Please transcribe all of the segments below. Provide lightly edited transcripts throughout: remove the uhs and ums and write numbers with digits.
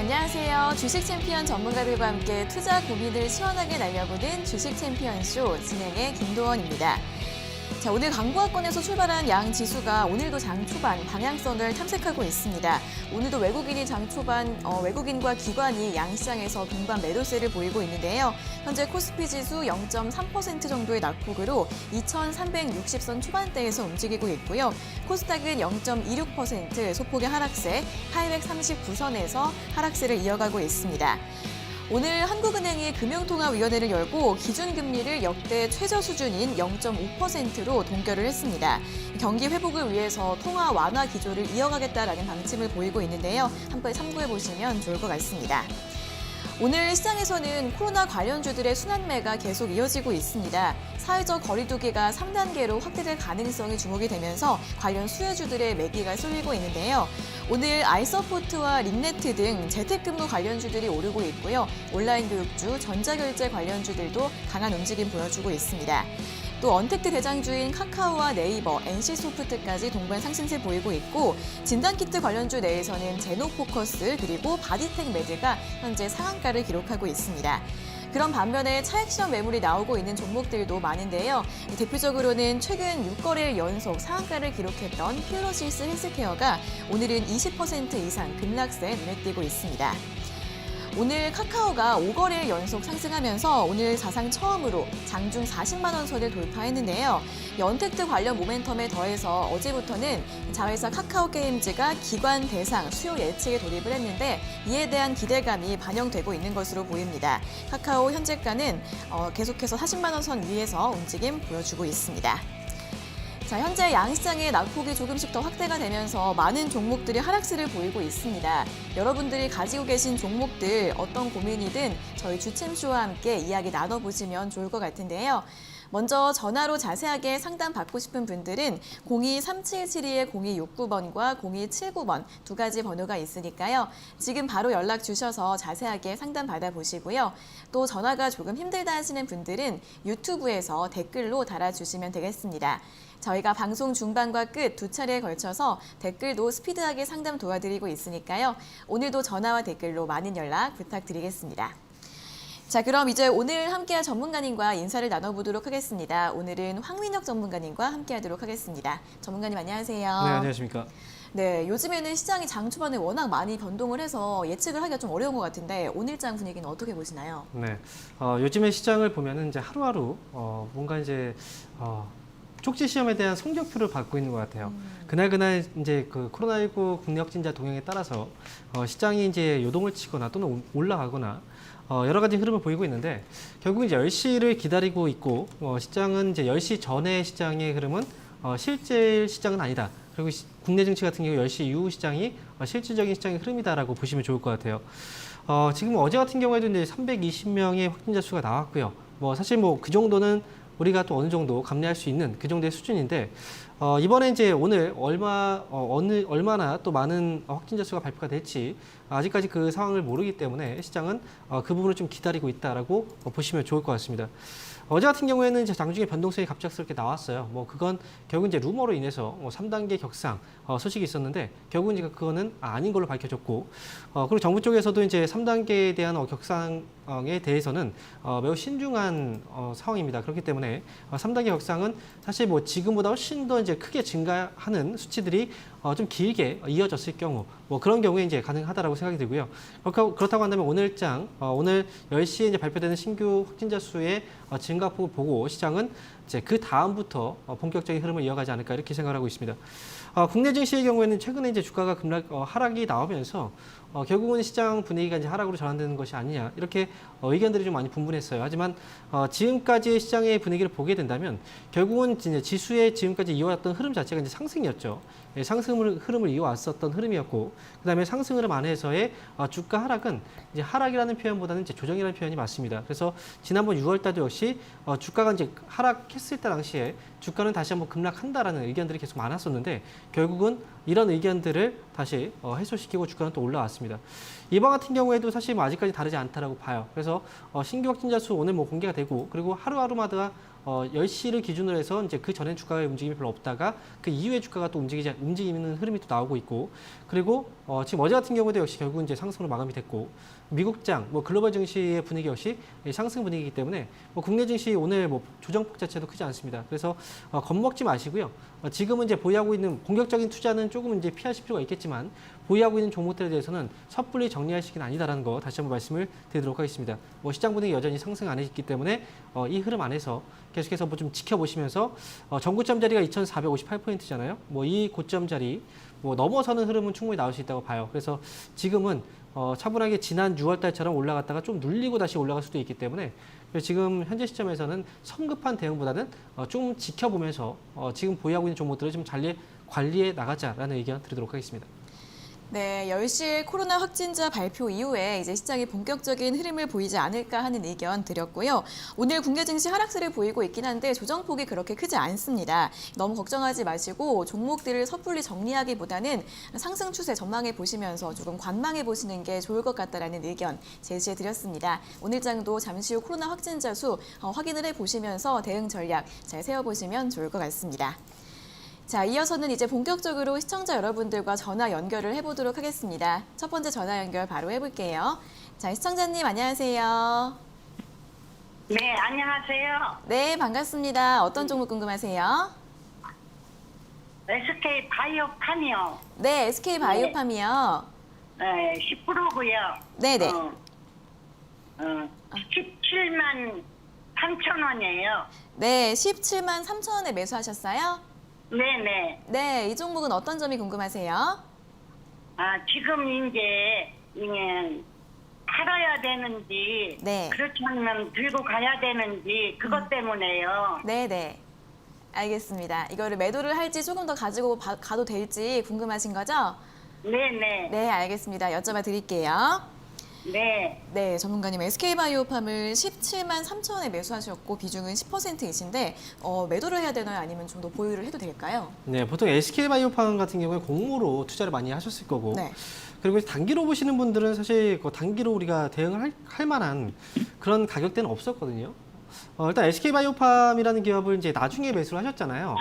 안녕하세요. 주식 챔피언 전문가들과 함께 투자 고민을 시원하게 날려보는 주식 챔피언쇼 진행의 김도원입니다. 자, 오늘 강보합권에서 출발한 양 지수가 오늘도 장 초반 방향성을 탐색하고 있습니다. 오늘도 외국인이 장 초반 외국인과 기관이 양시장에서 동반 매도세를 보이고 있는데요. 현재 코스피 지수 0.3% 정도의 낙폭으로 2,360선 초반대에서 움직이고 있고요. 코스닥은 0.26% 소폭의 하락세, 839선에서 하락세를 이어가고 있습니다. 오늘 한국은행이 금융통화위원회를 열고 기준금리를 역대 최저 수준인 0.5%로 동결을 했습니다. 경기 회복을 위해서 통화 완화 기조를 이어가겠다라는 방침을 보이고 있는데요. 한번 참고해 보시면 좋을 것 같습니다. 오늘 시장에서는 코로나 관련주들의 순환매가 계속 이어지고 있습니다. 사회적 거리두기가 3단계로 확대될 가능성이 주목이 되면서 관련 수혜주들의 매기가 쏠리고 있는데요. 오늘 아이서포트와 링네트 등 재택근무 관련주들이 오르고 있고요. 온라인 교육주, 전자결제 관련주들도 강한 움직임 보여주고 있습니다. 또 언택트 대장주인 카카오와 네이버, NC소프트까지 동반 상승세 보이고 있고 진단키트 관련주 내에서는 제노포커스 그리고 바디텍 매드가 현재 상한가를 기록하고 있습니다. 그런 반면에 차익실현 매물이 나오고 있는 종목들도 많은데요. 대표적으로는 최근 6거래일 연속 상한가를 기록했던 퓨러시스 헬스케어가 오늘은 20% 이상 급락세 눈에 띄고 있습니다. 오늘 카카오가 5거래일 연속 상승하면서 오늘 사상 처음으로 장중 40만 원 선을 돌파했는데요. 언택트 관련 모멘텀에 더해서 어제부터는 자회사 카카오게임즈가 기관 대상 수요 예측에 돌입을 했는데 이에 대한 기대감이 반영되고 있는 것으로 보입니다. 카카오 현재가는 계속해서 40만 원 선 위에서 움직임 보여주고 있습니다. 자, 현재 양시장의 낙폭이 조금씩 더 확대가 되면서 많은 종목들이 하락세를 보이고 있습니다. 여러분들이 가지고 계신 종목들 어떤 고민이든 저희 주챔쇼와 함께 이야기 나눠보시면 좋을 것 같은데요. 먼저 전화로 자세하게 상담 받고 싶은 분들은 02-3772-0269번과 0279번 두 가지 번호가 있으니까요. 지금 바로 연락 주셔서 자세하게 상담 받아보시고요. 또 전화가 조금 힘들다 하시는 분들은 유튜브에서 댓글로 달아주시면 되겠습니다. 저희가 방송 중반과 끝 두 차례에 걸쳐서 댓글도 스피드하게 상담 도와드리고 있으니까요. 오늘도 전화와 댓글로 많은 연락 부탁드리겠습니다. 자, 그럼 이제 오늘 함께할 전문가님과 인사를 나눠보도록 하겠습니다. 오늘은 황민혁 전문가님과 함께하도록 하겠습니다. 전문가님 안녕하세요. 네, 안녕하십니까. 네, 요즘에는 시장이 장 초반에 워낙 많이 변동을 해서 예측을 하기가 좀 어려운 것 같은데 오늘 장 분위기는 어떻게 보시나요? 네, 요즘의 시장을 보면은 이제 하루하루 뭔가 이제 쪽지 시험에 대한 성적표를 받고 있는 것 같아요. 그날 이제 그 코로나19 국내 확진자 동향에 따라서 시장이 이제 요동을 치거나 또는 올라가거나 여러 가지 흐름을 보이고 있는데 결국 이제 10시를 기다리고 있고 시장은 이제 10시 전의 시장의 흐름은 실제 시장은 아니다. 그리고 국내 증시 같은 경우 10시 이후 시장이 실질적인 시장의 흐름이다라고 보시면 좋을 것 같아요. 지금 어제 같은 경우에도 이제 320명의 확진자 수가 나왔고요. 사실 그 정도는 우리가 또 어느 정도 감내할 수 있는 그 정도의 수준인데 이번에 이제 오늘 얼마나 또 많은 확진자 수가 발표가 될지 아직까지 그 상황을 모르기 때문에 시장은 그 부분을 좀 기다리고 있다라고 보시면 좋을 것 같습니다. 어제 같은 경우에는 이제 장중에 변동성이 갑작스럽게 나왔어요. 그건 결국 이제 루머로 인해서 3단계 격상 소식이 있었는데 결국은 이제 그거는 아닌 걸로 밝혀졌고 그리고 정부 쪽에서도 이제 3단계에 대한 격상에 대해서는 매우 신중한 상황입니다. 그렇기 때문에 3단계 격상은 사실 지금보다 훨씬 더 이제 크게 증가하는 수치들이 좀 길게 이어졌을 경우 그런 경우에 이제 가능하다라고 생각이 들고요. 그렇다고 한다면 오늘 10시에 이제 발표되는 신규 확진자 수의 증가폭을 보고 시장은 이제 그 다음부터 본격적인 흐름을 이어가지 않을까 이렇게 생각하고 있습니다. 국내 증시의 경우에는 최근에 이제 주가가 하락이 나오면서 결국은 시장 분위기가 이제 하락으로 전환되는 것이 아니냐 이렇게 의견들이 좀 많이 분분했어요. 하지만 지금까지의 시장의 분위기를 보게 된다면 결국은 이제 지수의 지금까지 이어왔던 흐름 자체가 이제 상승이었죠. 상승 흐름을 이어왔었던 흐름이었고 그다음에 상승 흐름 안에서의 주가 하락은 이제 하락이라는 표현보다는 이제 조정이라는 표현이 맞습니다. 그래서 지난번 6월 달도 역시 주가가 이제 하락했을 때 당시에 주가는 다시 한번 급락한다라는 의견들이 계속 많았었는데 결국은 이런 의견들을 다시 해소시키고 주가는 또 올라왔습니다. 이번 같은 경우에도 사실 아직까지 다르지 않다라고 봐요. 그래서 신규 확진자 수 오늘 공개가 되고 그리고 하루하루마다 10시를 기준으로 해서 이제 그 전에 주가의 움직임이 별로 없다가 그 이후에 주가가 또 움직이는 흐름이 또 나오고 있고, 그리고 지금 어제 같은 경우도 역시 결국은 이제 상승으로 마감이 됐고, 미국장, 뭐 글로벌 증시의 분위기 역시 상승 분위기이기 때문에 뭐 국내 증시 오늘 뭐 조정폭 자체도 크지 않습니다. 그래서 겁먹지 마시고요. 지금은 이제 보유하고 있는 본격적인 투자는 조금 이제 피하실 필요가 있겠지만, 보유하고 있는 종목들에 대해서는 섣불리 정리할 시기는 아니다라는 거 다시 한번 말씀을 드리도록 하겠습니다. 뭐 시장 분위기 여전히 상승 안 했기 때문에 이 흐름 안에서 계속해서 뭐 좀 지켜보시면서 전고점 자리가 2,458포인트잖아요. 뭐 이 고점 자리 뭐 넘어서는 흐름은 충분히 나올 수 있다고 봐요. 그래서 지금은 차분하게 지난 6월 달처럼 올라갔다가 좀 눌리고 다시 올라갈 수도 있기 때문에, 그래서 지금 현재 시점에서는 성급한 대응보다는 좀 지켜보면서 지금 보유하고 있는 종목들을 좀 잘 관리해 나가자라는 의견 드리도록 하겠습니다. 네, 10시에 코로나 확진자 발표 이후에 이제 시장이 본격적인 흐름을 보이지 않을까 하는 의견 드렸고요. 오늘 국내 증시 하락세를 보이고 있긴 한데 조정폭이 그렇게 크지 않습니다. 너무 걱정하지 마시고 종목들을 섣불리 정리하기보다는 상승 추세 전망해 보시면서 조금 관망해 보시는 게 좋을 것 같다라는 의견 제시해 드렸습니다. 오늘 장도 잠시 후 코로나 확진자 수 확인을 해 보시면서 대응 전략 잘 세워보시면 좋을 것 같습니다. 자, 이어서는 이제 본격적으로 시청자 여러분들과 전화 연결을 해보도록 하겠습니다. 첫 번째 전화 연결 바로 해볼게요. 자, 시청자님 안녕하세요. 네, 안녕하세요. 네, 반갑습니다. 어떤 종목 궁금하세요? SK 바이오팜이요. 네, SK 바이오팜이요. 네, 10%고요. 네네. 17만 3천 원이에요. 네, 17만 3천 원에 매수하셨어요? 네네. 네, 이 종목은 어떤 점이 궁금하세요? 아, 지금 이제 팔아야 되는지, 네. 그렇지 않으면 들고 가야 되는지, 그것 때문에요. 네네. 알겠습니다. 이거를 매도를 할지 조금 더 가지고 가도 될지 궁금하신 거죠? 네네. 네, 알겠습니다. 여쭤봐 드릴게요. 네. 네, 전문가님 SK바이오팜을 17만 3천 원에 매수하셨고 비중은 10%이신데 매도를 해야 되나요? 아니면 좀 더 보유를 해도 될까요? 네, 보통 SK바이오팜 같은 경우에 공모로 투자를 많이 하셨을 거고, 네. 그리고 단기로 보시는 분들은 사실 그 단기로 우리가 대응을 할 만한 그런 가격대는 없었거든요. 일단 SK바이오팜이라는 기업을 이제 나중에 매수를 하셨잖아요.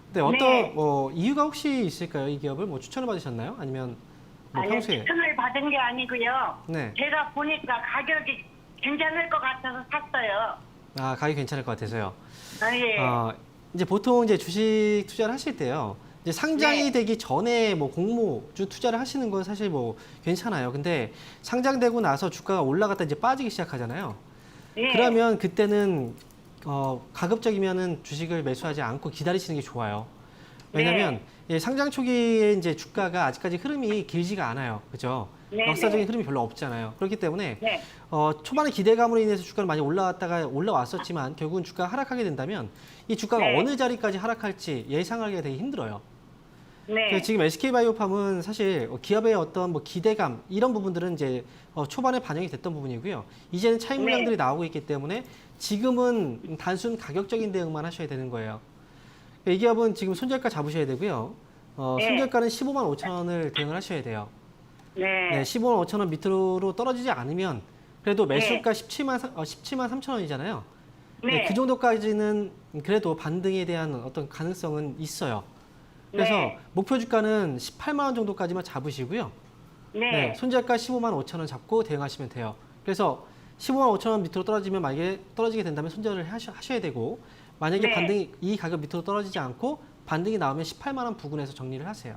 근데 어떤 네. 이유가 혹시 있을까요? 이 기업을 뭐 추천을 받으셨나요? 아니면 뭐 아니, 평소에? 추천을 받은 게 아니고요. 네. 제가 보니까 가격이 괜찮을 것 같아서 샀어요. 아, 가격이 괜찮을 것 같아서요. 아, 예. 이제 보통 이제 주식 투자를 하실 때요. 이제 상장이 네. 되기 전에 뭐 공모주 투자를 하시는 건 사실 뭐 괜찮아요. 근데 상장되고 나서 주가가 올라갔다 이제 빠지기 시작하잖아요. 예. 그러면 그때는 가급적이면은 주식을 매수하지 않고 기다리시는 게 좋아요. 왜냐하면 예, 상장 초기에 이제 주가가 아직까지 흐름이 길지가 않아요. 그죠? 네, 역사적인 네. 흐름이 별로 없잖아요. 그렇기 때문에 네. 초반에 기대감으로 인해서 주가를 많이 올라왔었지만 결국은 주가가 하락하게 된다면 이 주가가 네. 어느 자리까지 하락할지 예상하기가 되게 힘들어요. 네. 그래서 지금 SK바이오팜은 사실 기업의 어떤 뭐 기대감 이런 부분들은 이제 초반에 반영이 됐던 부분이고요. 이제는 차익 물량들이 나오고 있기 때문에 지금은 단순 가격적인 대응만 하셔야 되는 거예요. 이 기업은 지금 손절가 잡으셔야 되고요. 네. 손절가는 15만 5천 원을 대응을 하셔야 돼요. 네. 네, 15만 5천 원 밑으로 떨어지지 않으면 그래도 매수가 17만 3천 원이잖아요. 네. 그 정도까지는 그래도 반등에 대한 어떤 가능성은 있어요. 그래서 네. 목표 주가는 18만 원 정도까지만 잡으시고요. 네. 네, 손절가 15만 5천 원 잡고 대응하시면 돼요. 그래서 15만 5천 원 밑으로 떨어지면 만약에 떨어지게 된다면 손절을 하셔야 되고, 만약에 네. 반등이 이 가격 밑으로 떨어지지 않고 반등이 나오면 18만 원 부근에서 정리를 하세요.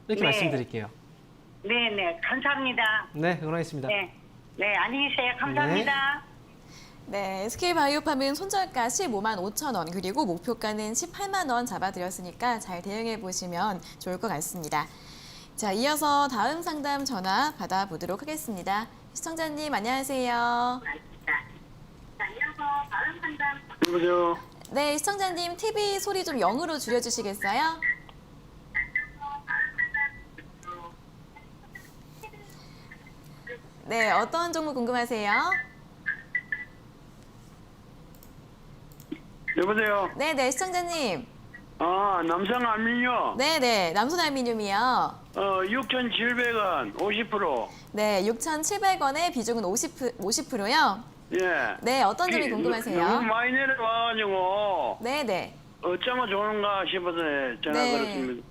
이렇게 네. 말씀드릴게요. 네. 네. 감사합니다. 네, 응원하겠습니다. 네. 네. 안녕히 계세요. 감사합니다. 네, SK바이오팜은 손절가 15만 5천 원 그리고 목표가는 18만 원 잡아드렸으니까 잘 대응해 보시면 좋을 것 같습니다. 자, 이어서 다음 상담 전화 받아보도록 하겠습니다. 시청자님 안녕하세요. 여보세요. 네, 시청자님 TV 소리 좀 0으로 줄여주시겠어요? 네, 어떤 종목 궁금하세요? 여보세요. 네, 시청자님. 남성 알미뇨. 네, 남손알미늄이요. 6,700원 50%. 네, 6,700원에 비중은 50%요. 예. 네, 어떤 점이 너무 궁금하세요? 많이 내려와가지고 네네. 어쩌면 좋은가 싶어서 전화 네. 걸었습니다.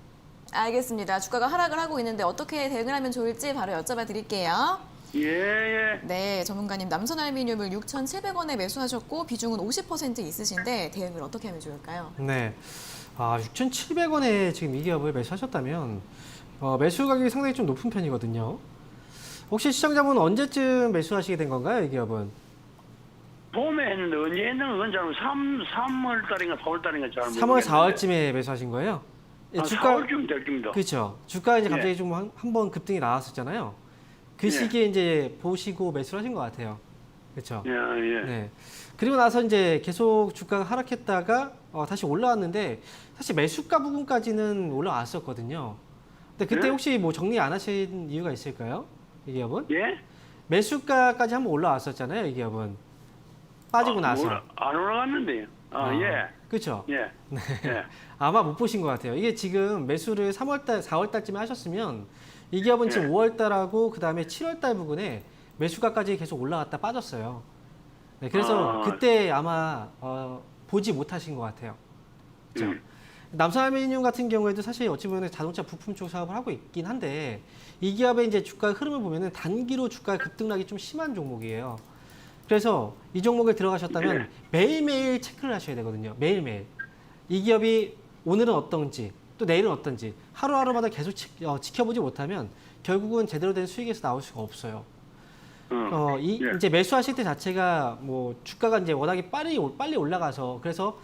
알겠습니다. 주가가 하락을 하고 있는데 어떻게 대응을 하면 좋을지 바로 여쭤봐 드릴게요. 예. 네, 전문가님 남선알미늄을 6,700원에 매수하셨고 비중은 50% 있으신데 대응을 어떻게 하면 좋을까요? 네. 6,700원에 지금 이 기업을 매수하셨다면 매수 가격이 상당히 좀 높은 편이거든요. 혹시 시청자분 언제쯤 매수하시게 된 건가요, 이 기업은? 봄에 했는데 언제 했는 건 잘 3월 달인가 4월 달인가 잘 3월, 4월쯤에 매수하신 거예요? 예, 4월쯤 될 겁니다. 그렇죠. 주가 이제 예. 갑자기 좀 한 번 급등이 나왔었잖아요. 그 예. 시기에 이제 보시고 매수를 하신 것 같아요. 그렇죠. 예. 네. 그리고 나서 이제 계속 주가가 하락했다가 다시 올라왔는데 사실 매수가 부분까지는 올라왔었거든요. 근데 그때 예? 혹시 뭐 정리 안 하신 이유가 있을까요? 이 기업은? 예? 매수가까지 한번 올라왔었잖아요, 이 기업은. 빠지고 나서. 안 올라갔는데요. 예. 그렇죠. 예. 예. 아마 못 보신 것 같아요. 이게 지금 매수를 3월달, 4월달쯤에 하셨으면 이 기업은 지금 예. 5월달하고 그 다음에 7월달 부근에 매수가까지 계속 올라갔다 빠졌어요. 네, 그래서 그때 아마 보지 못하신 것 같아요. 그렇죠? 남선알미늄 같은 경우에도 사실 어찌 보면 자동차 부품 쪽 사업을 하고 있긴 한데 이 기업의 이제 주가 흐름을 보면은 단기로 주가 급등락이 좀 심한 종목이에요. 그래서 이 종목에 들어가셨다면 매일매일 체크를 하셔야 되거든요. 매일매일. 이 기업이 오늘은 어떤지 또 내일은 어떤지 하루하루마다 계속 지켜보지 못하면 결국은 제대로 된 수익에서 나올 수가 없어요. 예. 이제 매수하실 때 자체가 뭐 주가가 이제 워낙에 빨리 올라가서 그래서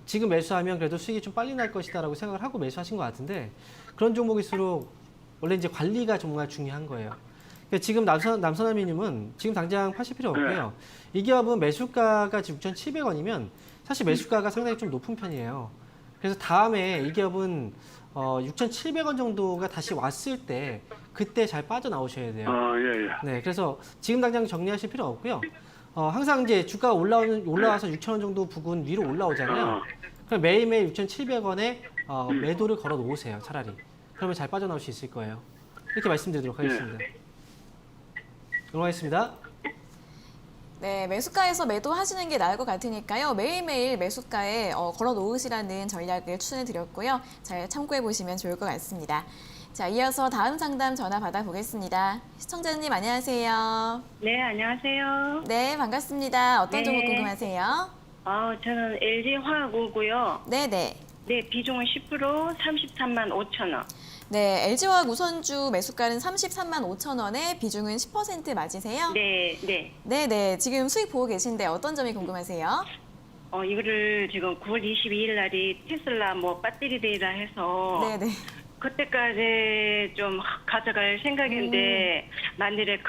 지금 매수하면 그래도 수익이 좀 빨리 날 것이다라고 생각을 하고 매수하신 것 같은데 그런 종목일수록 원래 이제 관리가 정말 중요한 거예요. 그러니까 지금 남선알미늄은 지금 당장 파실 필요 없고요. 이 기업은 매수가가 지금 6,700원이면 사실 매수가가 상당히 좀 높은 편이에요. 그래서 다음에 이 기업은 6,700원 정도가 다시 왔을 때 그때 잘 빠져나오셔야 돼요. 예. 네, 그래서 지금 당장 정리하실 필요 없고요. 항상 이제 주가가 올라와서 6,000원 정도 부근 위로 올라오잖아요. 그럼 매일매일 6,700원에 매도를 걸어 놓으세요, 차라리. 그러면 잘 빠져나올 수 있을 거예요. 이렇게 말씀드리도록 하겠습니다. 응원하겠습니다. 네, 매수가에서 매도하시는 게 나을 것 같으니까요. 매일매일 매수가에 걸어 놓으시라는 전략을 추천해 드렸고요. 잘 참고해 보시면 좋을 것 같습니다. 자, 이어서 다음 상담 전화 받아보겠습니다. 시청자님 안녕하세요. 네, 안녕하세요. 네, 반갑습니다. 어떤 네. 종목 궁금하세요? 저는 LG화학오고요. 네네. 네, 비중은 10% 33만 5천 원. 네, LG화학 우선주 매수가는 33만 5천 원에 비중은 10% 맞으세요? 네. 네네. 지금 수익 보고 계신데 어떤 점이 궁금하세요? 이거를 지금 9월 22일 날이 테슬라 뭐 배터리 데이라 해서 네네. 그때까지 좀 가져갈 생각인데 만일에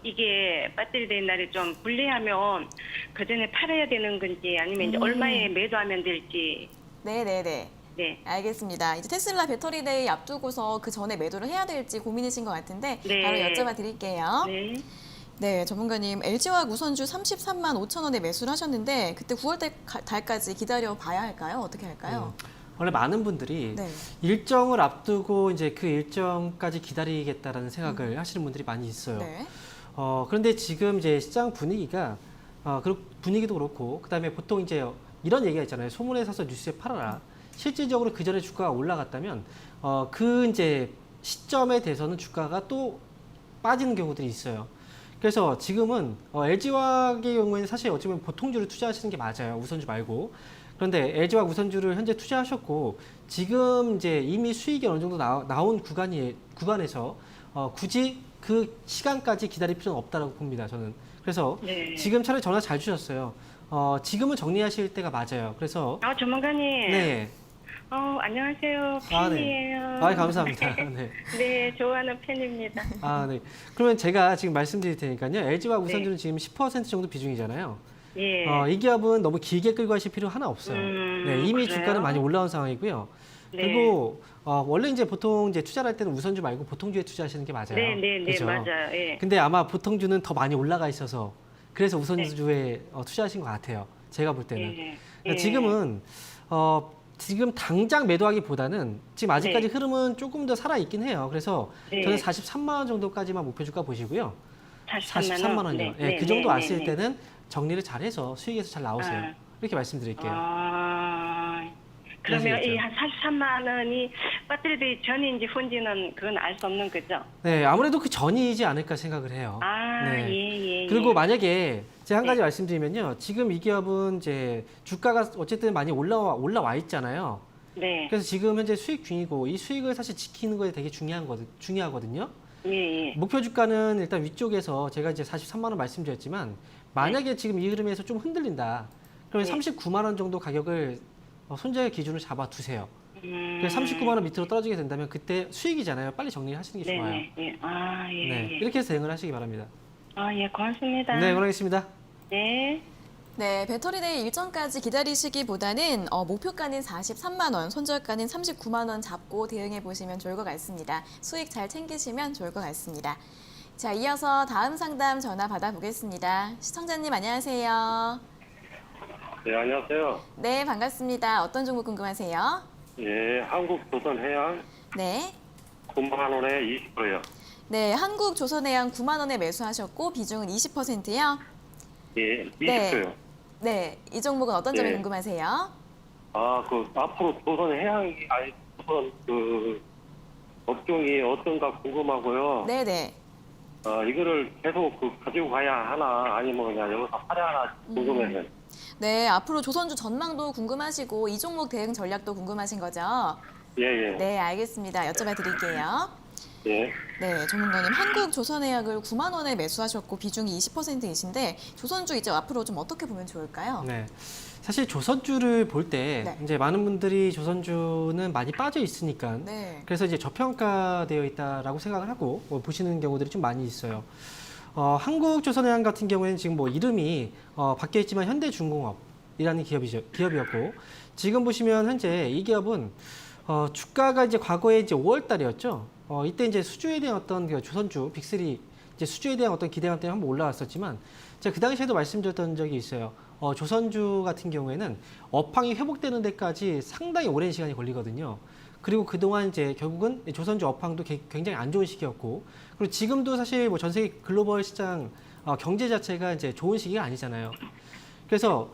이게 배터리 데이 날이 좀 불리하면 그 전에 팔아야 되는 건지 아니면 이제 얼마에 매도하면 될지. 네네네. 네. 알겠습니다. 이제 테슬라 배터리데이 앞두고서 그 전에 매도를 해야 될지 고민이신 것 같은데 네. 바로 여쭤봐 드릴게요. 네. 네, 전문가님 LG화학 우선주 33만 5천 원에 매수를 하셨는데 그때 9월 달까지 기다려 봐야 할까요? 어떻게 할까요? 원래 많은 분들이 네. 일정을 앞두고 이제 그 일정까지 기다리겠다라는 생각을 하시는 분들이 많이 있어요. 네. 그런데 지금 이제 시장 분위기가 분위기도 그렇고 그다음에 보통 이제 이런 얘기가 있잖아요. 소문에 사서 뉴스에 팔아라. 실질적으로 그 전에 주가가 올라갔다면 그 이제 시점에 대해서는 주가가 또 빠지는 경우들이 있어요. 그래서 지금은 LG화학의 경우에는 사실 어찌 보면 보통주를 투자하시는 게 맞아요. 우선주 말고. 그런데 LG화학 우선주를 현재 투자하셨고 지금 이제 이미 수익이 어느 정도 나온 구간에서 굳이 그 시간까지 기다릴 필요는 없다고 봅니다. 저는. 그래서 네. 지금 차라리 전화 잘 주셨어요. 지금은 정리하실 때가 맞아요. 그래서 전문가님. 네. 안녕하세요. 아, 팬이에요. 네. 감사합니다. 네. 네, 좋아하는 팬입니다. 네. 그러면 제가 지금 말씀드릴 테니까요. LG화학 우선주는 지금 10% 정도 비중이잖아요. 예. 이 기업은 너무 길게 끌고 가실 필요 하나 없어요. 네, 이미 그래요? 주가는 많이 올라온 상황이고요. 네. 그리고 원래 이제 보통 이제 투자를 할 때는 우선주 말고 보통주에 투자하시는 게 맞아요. 네, 그죠? 맞아요. 예. 근데 아마 보통주는 더 많이 올라가 있어서 그래서 우선주에 투자하신 것 같아요. 제가 볼 때는. 예. 그러니까 지금은 지금 당장 매도하기보다는 지금 아직까지 흐름은 조금 더 살아 있긴 해요. 그래서 네. 저는 43만 원 정도까지만 목표 주가 보시고요. 43만 43만 원. 원이요. 네, 그 정도 네, 왔을 네, 때는 정리를 잘해서 수익에서 잘 나오세요. 아. 이렇게 말씀드릴게요. 그러면 그래서 이 한 43만 원이 배터리 전인지 후인지는 그건 알 수 없는 거죠? 네, 아무래도 그 전이지 않을까 생각을 해요. 예, 예. 그리고 만약에 제가 한 가지 네. 말씀드리면요. 지금 이 기업은 이제 주가가 어쨌든 많이 올라와 있잖아요. 네. 그래서 지금 현재 수익 중이고 이 수익을 사실 지키는 거에 되게 중요하거든요. 예, 예. 목표 주가는 일단 위쪽에서 제가 이제 43만 원 말씀드렸지만 만약에 지금 이 흐름에서 좀 흔들린다. 그러면 네. 39만 원 정도 가격을 손절 기준을 잡아 두세요. 그래서 39만 원 밑으로 떨어지게 된다면 그때 수익이잖아요. 빨리 정리를 하시는 게 좋아요. 네, 예. 예, 네, 예. 이렇게 해서 대응을 하시기 바랍니다. 예, 고맙습니다. 네, 응원하겠습니다. 네. 네, 배터리데이 일정까지 기다리시기보다는 목표가는 43만 원, 손절가는 39만 원 잡고 대응해 보시면 좋을 것 같습니다. 수익 잘 챙기시면 좋을 것 같습니다. 자, 이어서 다음 상담 전화 받아보겠습니다. 시청자님 안녕하세요. 네, 안녕하세요. 네, 반갑습니다. 어떤 종목 궁금하세요? 예, 한국조선해양 네. 9만 원에 20%요. 네, 한국조선해양 9만 원에 매수하셨고 비중은 20%요. 예, 20%요. 네. 네, 이 종목은 어떤 점이 네. 궁금하세요? 앞으로 조선해양이 조선 업종이 어떤가 궁금하고요. 네, 네. 이거를 계속 가지고 가야 하나 아니면 그냥 여기서 팔아야 하나 궁금해요. 네, 앞으로 조선주 전망도 궁금하시고 이 종목 대응 전략도 궁금하신 거죠? 예, 예. 네, 알겠습니다. 여쭤봐 드릴게요. 예. 네, 전문가님 한국조선해양을 9만 원에 매수하셨고 비중이 20%이신데 조선주 이제 앞으로 좀 어떻게 보면 좋을까요? 네. 사실 조선주를 볼 때 네. 이제 많은 분들이 조선주는 많이 빠져 있으니까 네. 그래서 이제 저평가되어 있다라고 생각을 하고 보시는 경우들이 좀 많이 있어요. 한국조선해양 같은 경우에는 지금 뭐 이름이 바뀌어 있지만 현대중공업이라는 기업이었고 지금 보시면 현재 이 기업은 주가가 이제 과거에 이제 5월 달이었죠. 이때 이제 수주에 대한 어떤 그 조선주 빅3 이제 수주에 대한 어떤 기대감 때문에 한번 올라왔었지만 제가 그 당시에도 말씀드렸던 적이 있어요. 조선주 같은 경우에는 업황이 회복되는 데까지 상당히 오랜 시간이 걸리거든요. 그리고 그동안 이제 결국은 조선주 업황도 굉장히 안 좋은 시기였고, 그리고 지금도 사실 뭐 전 세계 글로벌 시장 경제 자체가 이제 좋은 시기가 아니잖아요. 그래서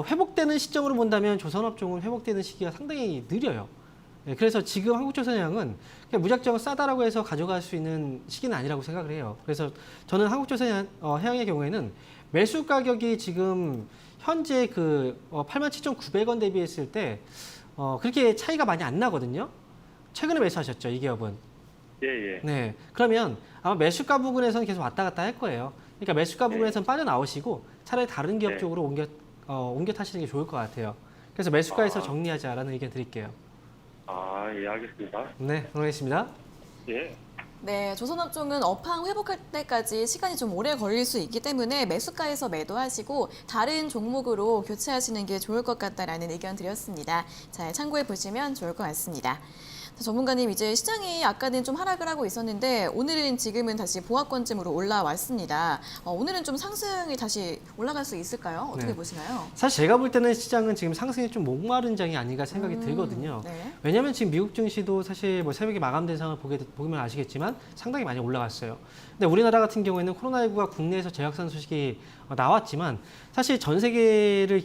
회복되는 시점으로 본다면 조선업종은 회복되는 시기가 상당히 느려요. 네, 그래서 지금 한국조선해양은 그냥 무작정 싸다라고 해서 가져갈 수 있는 시기는 아니라고 생각을 해요. 그래서 저는 한국조선해양의 경우에는 매수 가격이 지금 현재 그 87,900원 대비했을 때 그렇게 차이가 많이 안 나거든요. 최근에 매수하셨죠, 이 기업은. 예, 예. 네. 그러면 아마 매수가 부분에서는 계속 왔다 갔다 할 거예요. 그러니까 매수가 부분에서는 빠져나오시고 차라리 다른 기업 네. 쪽으로 옮겨 타시는 게 좋을 것 같아요. 그래서 매수가에서 정리하자라는 의견 드릴게요. 예, 알겠습니다. 네, 응원했습니다. 예. 네, 조선업종은 업황 회복할 때까지 시간이 좀 오래 걸릴 수 있기 때문에 매수가에서 매도하시고 다른 종목으로 교체하시는 게 좋을 것 같다라는 의견 드렸습니다. 잘 참고해 보시면 좋을 것 같습니다. 자, 전문가님, 이제 시장이 아까는 좀 하락을 하고 있었는데 오늘은 지금은 다시 보합권쯤으로 올라왔습니다. 오늘은 좀 상승이 다시 올라갈 수 있을까요? 어떻게 네. 보시나요? 사실 제가 볼 때는 시장은 지금 상승이 좀 목마른 장이 아닌가 생각이 들거든요. 네. 왜냐하면 지금 미국 증시도 사실 뭐 새벽에 마감된 상황을 보면 아시겠지만 상당히 많이 올라갔어요. 근데 우리나라 같은 경우에는 코로나19가 국내에서 재확산 소식이 나왔지만 사실 전 세계를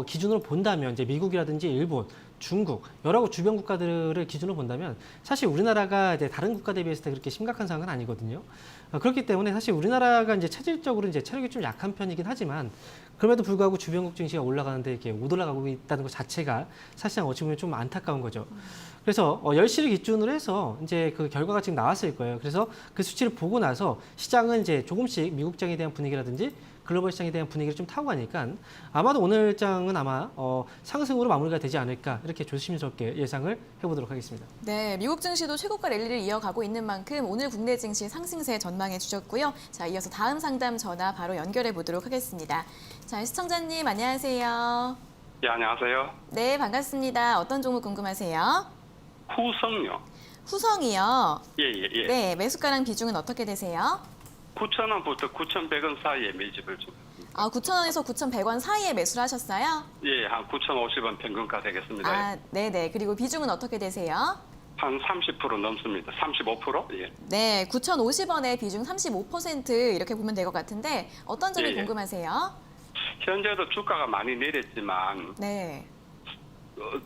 기준으로 본다면 이제 미국이라든지 일본, 중국, 여러 주변 국가들을 기준으로 본다면 사실 우리나라가 이제 다른 국가 대비했을 때 그렇게 심각한 상황은 아니거든요. 그렇기 때문에 사실 우리나라가 이제 체질적으로 이제 체력이 좀 약한 편이긴 하지만 그럼에도 불구하고 주변국 증시가 올라가는데 이렇게 못 올라가고 있다는 것 자체가 사실상 어찌 보면 좀 안타까운 거죠. 그래서 10시를 기준으로 해서 이제 그 결과가 지금 나왔을 거예요. 그래서 그 수치를 보고 나서 시장은 이제 조금씩 미국 장에 대한 분위기라든지 글로벌 시장에 대한 분위기를 좀 타고 가니까 아마도 오늘 장은 아마 상승으로 마무리가 되지 않을까 이렇게 조심스럽게 예상을 해보도록 하겠습니다. 네, 미국 증시도 최고가 랠리를 이어가고 있는 만큼 오늘 국내 증시 상승세 전망해 주셨고요. 자, 이어서 다음 상담 전화 바로 연결해 보도록 하겠습니다. 자, 시청자님 안녕하세요. 예, 안녕하세요. 네, 반갑습니다. 어떤 종목 궁금하세요? 후성요. 후성이요. 예. 네, 매수가랑 비중은 어떻게 되세요? 9,000원부터 9,100원 사이에 매집을 좀. 9,000원에서 9,100원 사이에 매수를 하셨어요? 예, 한 9,050원 평균가 되겠습니다. 네네. 그리고 비중은 어떻게 되세요? 한 30% 넘습니다. 35%? 예. 네, 9,050원에 비중 35% 이렇게 보면 될 것 같은데 어떤 점이 예. 궁금하세요? 현재도 주가가 많이 내렸지만 네.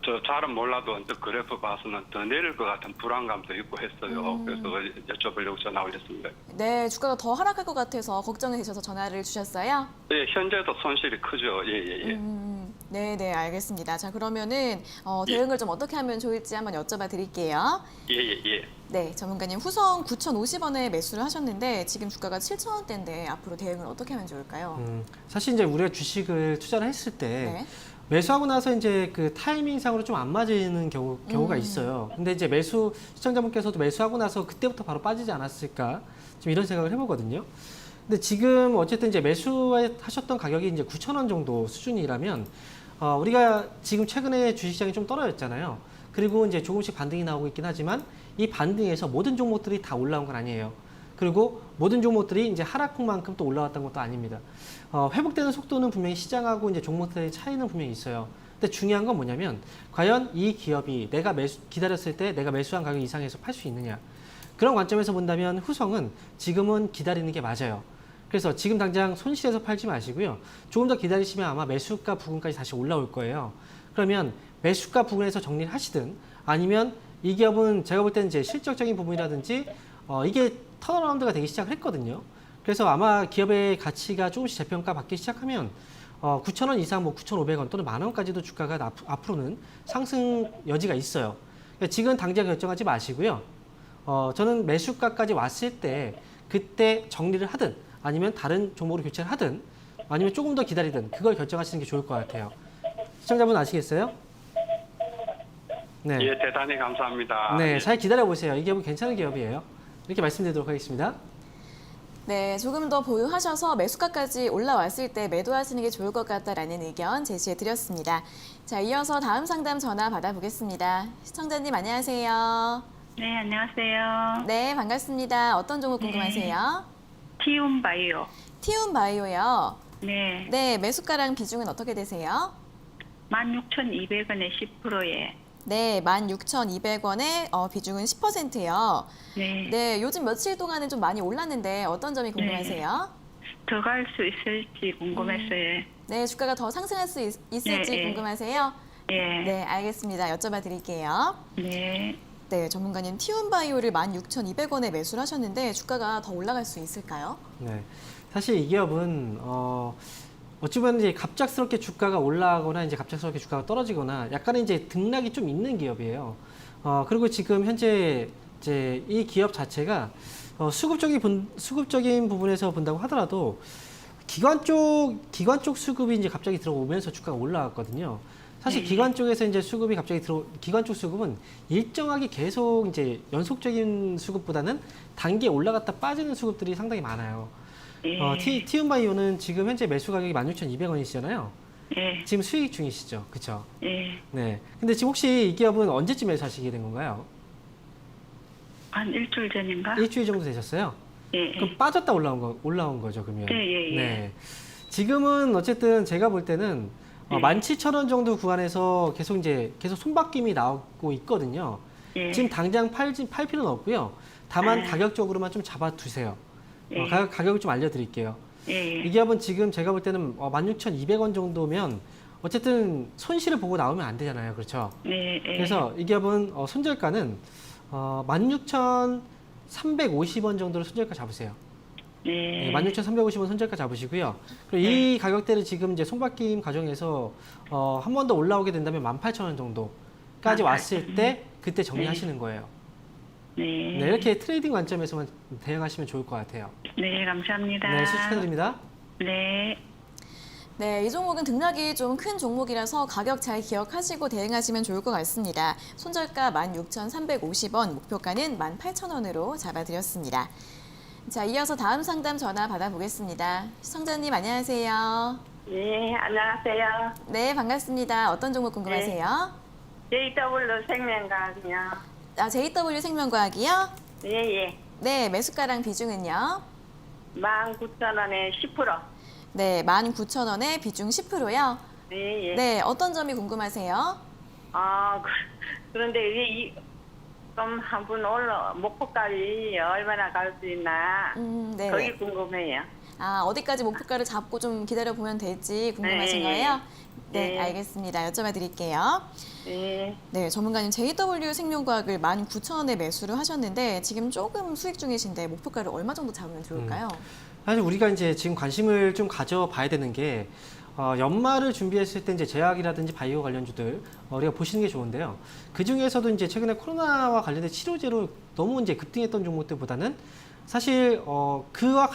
저 잘은 몰라도 언뜻 그래프 봐서는 더 내릴 것 같은 불안감도 있고 했어요. 그래서 여쭤보려고 전화 올렸습니다. 네, 주가가 더 하락할 것 같아서 걱정이 되셔서 전화를 주셨어요? 예, 현재도 손실이 크죠. 예. 네, 네, 알겠습니다. 자, 그러면은 대응을 좀 어떻게 하면 좋을지 한번 여쭤봐 드릴게요. 예. 네, 전문가님 후성 9,050원에 매수를 하셨는데 지금 주가가 7,000원대인데 앞으로 대응을 어떻게 하면 좋을까요? 사실 이제 우리가 주식을 투자를 했을 때 네. 매수하고 나서 이제 그 타이밍상으로 좀 안 맞는 경우가 있어요. 근데 이제 시청자분께서도 매수하고 나서 그때부터 바로 빠지지 않았을까 좀 이런 생각을 해보거든요. 근데 지금 어쨌든 이제 매수하셨던 가격이 이제 9,000원 정도 수준이라면 우리가 지금 최근에 주식시장이 좀 떨어졌잖아요. 그리고 이제 조금씩 반등이 나오고 있긴 하지만 이 반등에서 모든 종목들이 다 올라온 건 아니에요. 그리고 모든 종목들이 이제 하락폭만큼 또 올라왔던 것도 아닙니다. 회복되는 속도는 분명히 시장하고 이제 종목들의 차이는 분명히 있어요. 근데 중요한 건 뭐냐면 과연 이 기업이 내가 기다렸을 때 내가 매수한 가격 이상에서 팔 수 있느냐. 그런 관점에서 본다면 후성은 지금은 기다리는 게 맞아요. 그래서 지금 당장 손실해서 팔지 마시고요. 조금 더 기다리시면 아마 매수가 부근까지 다시 올라올 거예요. 그러면 매수가 부근에서 정리를 하시든 아니면 이 기업은 제가 볼 때는 이제 실적적인 부분이라든지 이게 턴어라운드가 되기 시작을 했거든요. 그래서 아마 기업의 가치가 조금씩 재평가 받기 시작하면 9,000원 이상, 9,500원 또는 10,000원까지도 주가가 앞으로는 상승 여지가 있어요. 그러니까 지금 당장 결정하지 마시고요. 저는 매수가까지 왔을 때 그때 정리를 하든 아니면 다른 종목으로 교체를 하든 아니면 조금 더 기다리든 그걸 결정하시는 게 좋을 것 같아요. 시청자분 아시겠어요? 네. 예, 대단히 감사합니다. 네, 예. 잘 기다려 보세요. 이 기업은 괜찮은 기업이에요. 이렇게 말씀드리도록 하겠습니다. 네, 조금 더 보유하셔서 매수가까지 올라왔을 때 매도하시는 게 좋을 것 같다라는 의견 제시해 드렸습니다. 자, 이어서 다음 상담 전화 받아보겠습니다. 시청자님 안녕하세요. 네, 안녕하세요. 네, 반갑습니다. 어떤 종목 궁금하세요? 티움바이오. 티움바이오요. 네, 네, 매수가랑 비중은 어떻게 되세요? 16,200원에 10%에. 네, 16,200원에 비중은 10%요. 네. 네, 요즘 며칠 동안은 좀 많이 올랐는데 어떤 점이 궁금하세요? 더 갈 수 있을지 궁금했어요. 네, 주가가 더 상승할 수 있을지 네, 궁금하세요? 예. 네, 알겠습니다. 여쭤봐 드릴게요. 네. 네, 전문가님 티움바이오를 16,200원에 매수를 하셨는데 주가가 더 올라갈 수 있을까요? 네, 사실 이 기업은 어찌 보면 이제 갑작스럽게 주가가 올라가거나 이제 갑작스럽게 주가가 떨어지거나 약간의 이제 등락이 좀 있는 기업이에요. 그리고 지금 현재 이제 이 기업 자체가 수급적인 부분에서 본다고 하더라도 기관 쪽 수급이 이제 갑자기 들어오면서 주가가 올라갔거든요. 사실 기관 쪽에서 이제 수급이 갑자기 기관 쪽 수급은 일정하게 계속 이제 연속적인 수급보다는 단기에 올라갔다 빠지는 수급들이 상당히 많아요. 티움바이오는 지금 현재 매수 가격이 16,200원이시잖아요. 예. 지금 수익 중이시죠, 그렇죠? 예. 네. 근데 지금 혹시 이 기업은 언제쯤 매수하시게 된 건가요? 한 일주일 전인가? 일주일 정도 되셨어요? 예. 그럼 빠졌다 올라온 거죠, 그러면? 예. 네. 지금은 어쨌든 제가 볼 때는 17,000원 정도 구간에서 계속 손바뀜이 나오고 있거든요. 예. 지금 당장 팔 필요는 없고요. 다만 가격적으로만 좀 잡아두세요. 가격을 좀 알려드릴게요. 예. 이 기업은 지금 제가 볼 때는 16,200원 정도면 어쨌든 손실을 보고 나오면 안 되잖아요. 그렇죠? 예. 그래서 이 기업은 손절가는 16,350원 정도로 손절가 잡으세요. 네. 16,350원 손절가 잡으시고요. 그리고 이 가격대를 지금 이제 손바뀜 과정에서 한 번 더 올라오게 된다면 18,000원 정도까지 왔을 때 그때 정리하시는 거예요. 네. 네, 이렇게 트레이딩 관점에서만 대응하시면 좋을 것 같아요. 네, 감사합니다. 네, 수축해드립니다. 네. 네, 이 종목은 등락이 좀 큰 종목이라서 가격 잘 기억하시고 대응하시면 좋을 것 같습니다. 손절가 16,350원, 목표가는 18,000원으로 잡아드렸습니다. 자, 이어서 다음 상담 전화 받아보겠습니다. 시청자님 안녕하세요. 네, 안녕하세요. 네, 반갑습니다. 어떤 종목 궁금하세요? JW 생명과학이요. JW 생명과학이요? 예. 네, 매수가랑 비중은요? 19,000원에 10%. 네, 19,000원에 비중 10%요? 예. 네, 어떤 점이 궁금하세요? 그런데 좀 한번 목포까지 얼마나 갈 수 있나 네. 거기 궁금해요. 아, 어디까지 목표가를 잡고 좀 기다려 보면 될지 궁금하신 네. 거예요? 네, 네. 알겠습니다. 여쭤봐 드릴게요. 네. 네, 전문가님 JW 생명과학을 19,000원에 매수를 하셨는데 지금 조금 수익 중이신데 목표가를 얼마 정도 잡으면 좋을까요? 사실 우리가 이제 지금 관심을 좀 가져봐야 되는 게 연말을 준비했을 때 이제 제약이라든지 바이오 관련주들 우리가 보시는 게 좋은데요. 그 중에서도 이제 최근에 코로나와 관련된 치료제로 너무 이제 급등했던 종목들보다는 사실 그와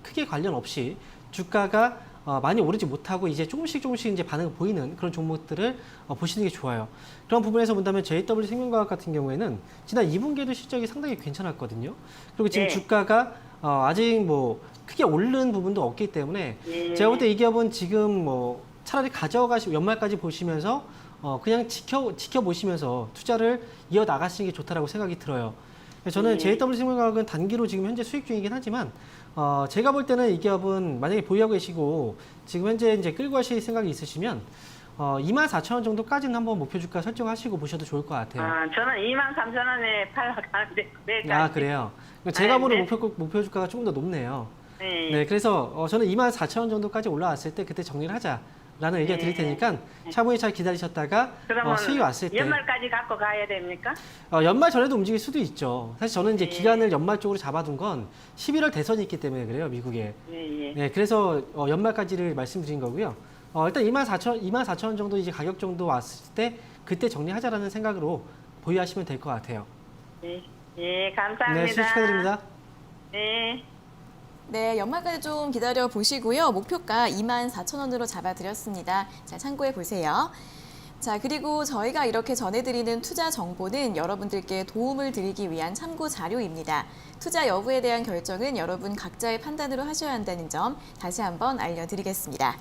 크게 관련 없이 주가가 많이 오르지 못하고 이제 조금씩 이제 반응을 보이는 그런 종목들을 보시는 게 좋아요. 그런 부분에서 본다면 JW 생명과학 같은 경우에는 지난 2분기에도 실적이 상당히 괜찮았거든요. 그리고 지금 네. 주가가 아직 뭐 크게 오른 부분도 없기 때문에 제가 볼 때 이 기업은 지금 뭐 차라리 가져가시고 연말까지 보시면서 그냥 지켜보시면서 투자를 이어나가시는 게 좋다라고 생각이 들어요. 저는 JW 생명과학은 단기로 지금 현재 수익 중이긴 하지만 제가 볼 때는 이 기업은 만약에 보유하고 계시고 지금 현재 이제 끌고 가실 생각이 있으시면 24,000원 정도까지는 한번 목표 주가 설정하시고 보셔도 좋을 것 같아요. 저는 23,000원에 팔아가는데 왜 아, 그래요? 제가 보는 네. 목표 주가가 조금 더 높네요. 네. 네, 그래서 저는 24,000원 정도까지 올라왔을 때 그때 정리를 하자라는 의견 드릴 테니까 차분히 잘 기다리셨다가 그러면 수익이 왔을 때 연말까지 갖고 가야 됩니까? 연말 전에도 움직일 수도 있죠. 사실 저는 이제 네. 기간을 연말 쪽으로 잡아둔 건 11월 대선이 있기 때문에 그래요, 미국에. 예, 예. 네, 그래서 연말까지를 말씀드린 거고요. 일단 24,000원 정도 이제 가격 정도 왔을 때 그때 정리하자라는 생각으로 보유하시면 될 것 같아요. 예, 예, 감사합니다. 네, 수익 축하드립니다. 네. 네, 연말까지 좀 기다려 보시고요. 목표가 24,000원으로 잡아드렸습니다. 잘 참고해 보세요. 자, 그리고 저희가 이렇게 전해드리는 투자 정보는 여러분들께 도움을 드리기 위한 참고 자료입니다. 투자 여부에 대한 결정은 여러분 각자의 판단으로 하셔야 한다는 점 다시 한번 알려드리겠습니다.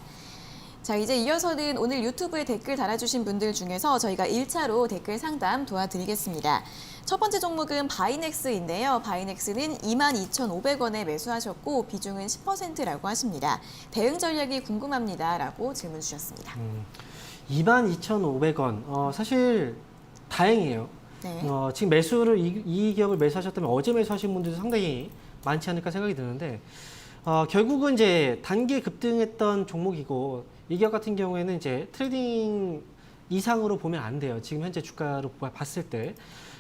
자, 이제 이어서는 오늘 유튜브에 댓글 달아주신 분들 중에서 저희가 1차로 댓글 상담 도와드리겠습니다. 첫 번째 종목은 바이넥스인데요. 바이넥스는 22,500원에 매수하셨고 비중은 10%라고 하십니다. 대응 전략이 궁금합니다라고 질문 주셨습니다. 22,500원. 사실 다행이에요. 네. 지금 매수를 이 기업을 매수하셨다면 어제 매수하신 분들도 상당히 많지 않을까 생각이 드는데 결국은 이제 단기 급등했던 종목이고 이 기업 같은 경우에는 이제 트레이딩 이상으로 보면 안 돼요. 지금 현재 주가로 봤을 때.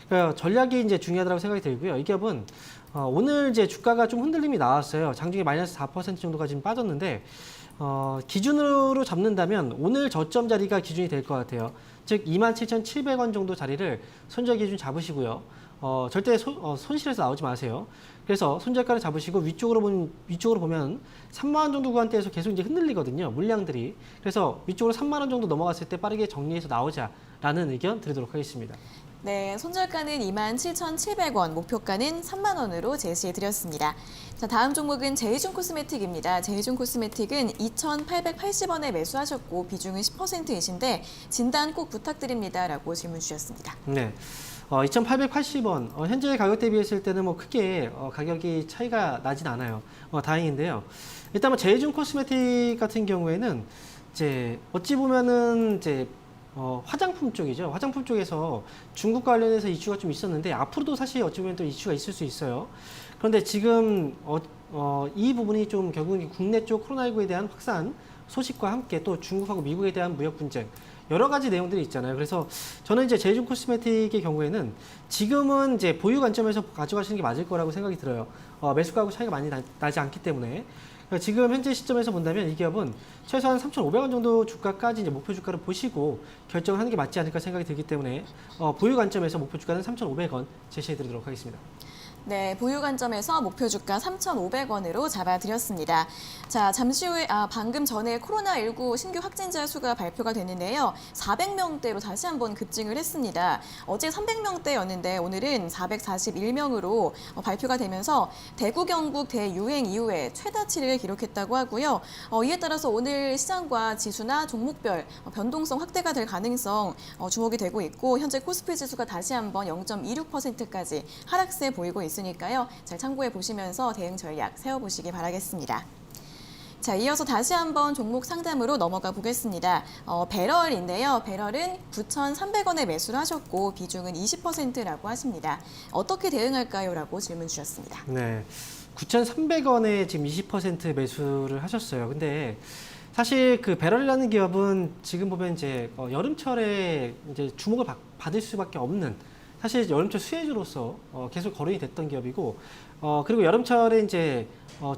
그러니까 전략이 이제 중요하다고 생각이 들고요. 이 기업은 오늘 이제 주가가 좀 흔들림이 나왔어요. 장중에 마이너스 4% 정도가 지금 빠졌는데 기준으로 잡는다면 오늘 저점 자리가 기준이 될 것 같아요. 즉 27,700원 정도 자리를 손절 기준 잡으시고요. 절대 손실에서 나오지 마세요. 그래서 손절가를 잡으시고 위쪽으로 보면 3만 원 정도 구간대에서 계속 이제 흔들리거든요. 물량들이. 그래서 위쪽으로 3만 원 정도 넘어갔을 때 빠르게 정리해서 나오자라는 의견 드리도록 하겠습니다. 네, 손절가는 27,700원, 목표가는 3만 원으로 제시해드렸습니다. 자, 다음 종목은 제이준 코스메틱입니다. 제이준 코스메틱은 2,880원에 매수하셨고 비중은 10%이신데 진단 꼭 부탁드립니다라고 질문 주셨습니다. 네. 2,880원. 현재 가격 대비했을 때는 뭐 크게 가격이 차이가 나진 않아요. 다행인데요. 일단 뭐 제이준 코스메틱 같은 경우에는 이제 어찌 보면은 이제 화장품 쪽이죠. 화장품 쪽에서 중국 관련해서 이슈가 좀 있었는데 앞으로도 사실 어찌 보면 또 이슈가 있을 수 있어요. 그런데 지금 이 부분이 좀 결국은 국내 쪽 코로나19에 대한 확산 소식과 함께 또 중국하고 미국에 대한 무역 분쟁 여러 가지 내용들이 있잖아요. 그래서 저는 이제 제이준 코스메틱의 경우에는 지금은 이제 보유 관점에서 가져가시는 게 맞을 거라고 생각이 들어요. 매수가하고 차이가 많이 나지 않기 때문에. 그러니까 지금 현재 시점에서 본다면 이 기업은 최소한 3,500원 정도 주가까지 이제 목표 주가를 보시고 결정하는 게 맞지 않을까 생각이 들기 때문에 보유 관점에서 목표 주가는 3,500원 제시해 드리도록 하겠습니다. 네, 보유 관점에서 목표 주가 3,500원으로 잡아드렸습니다. 자, 잠시 후에 방금 전에 코로나19 신규 확진자 수가 발표가 됐는데요. 400명대로 다시 한번 급증을 했습니다. 어제 300명대였는데 오늘은 441명으로 발표가 되면서 대구 경북 대유행 이후에 최다치를 기록했다고 하고요. 이에 따라서 오늘 시장과 지수나 종목별 변동성 확대가 될 가능성 주목이 되고 있고 현재 코스피 지수가 다시 한번 0.26%까지 하락세 보이고 있습니다. 있으니까요. 잘 참고해 보시면서 대응 전략 세워보시기 바라겠습니다. 자, 이어서 다시 한번 종목 상담으로 넘어가 보겠습니다. 배럴인데요. 배럴은 9,300원에 매수를 하셨고 비중은 20%라고 하십니다. 어떻게 대응할까요? 라고 질문 주셨습니다. 네. 9,300원에 지금 20% 매수를 하셨어요. 근데 사실 그 배럴이라는 기업은 지금 보면 이제 여름철에 이제 주목을 받을 수밖에 없는 사실 여름철 수혜주로서 계속 거론이 됐던 기업이고 그리고 여름철에 이제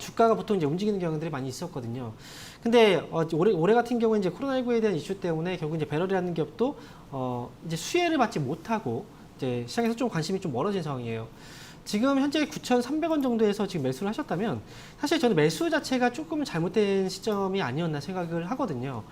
주가가 보통 이제 움직이는 경우들이 많이 있었거든요. 근데 올해 같은 경우에 이제 코로나19에 대한 이슈 때문에 결국 이제 배럴이라는 기업도 이제 수혜를 받지 못하고 이제 시장에서 좀 관심이 좀 멀어진 상황이에요. 지금 현재 9,300원 정도에서 지금 매수를 하셨다면 사실 저는 매수 자체가 조금 잘못된 시점이 아니었나 생각을 하거든요.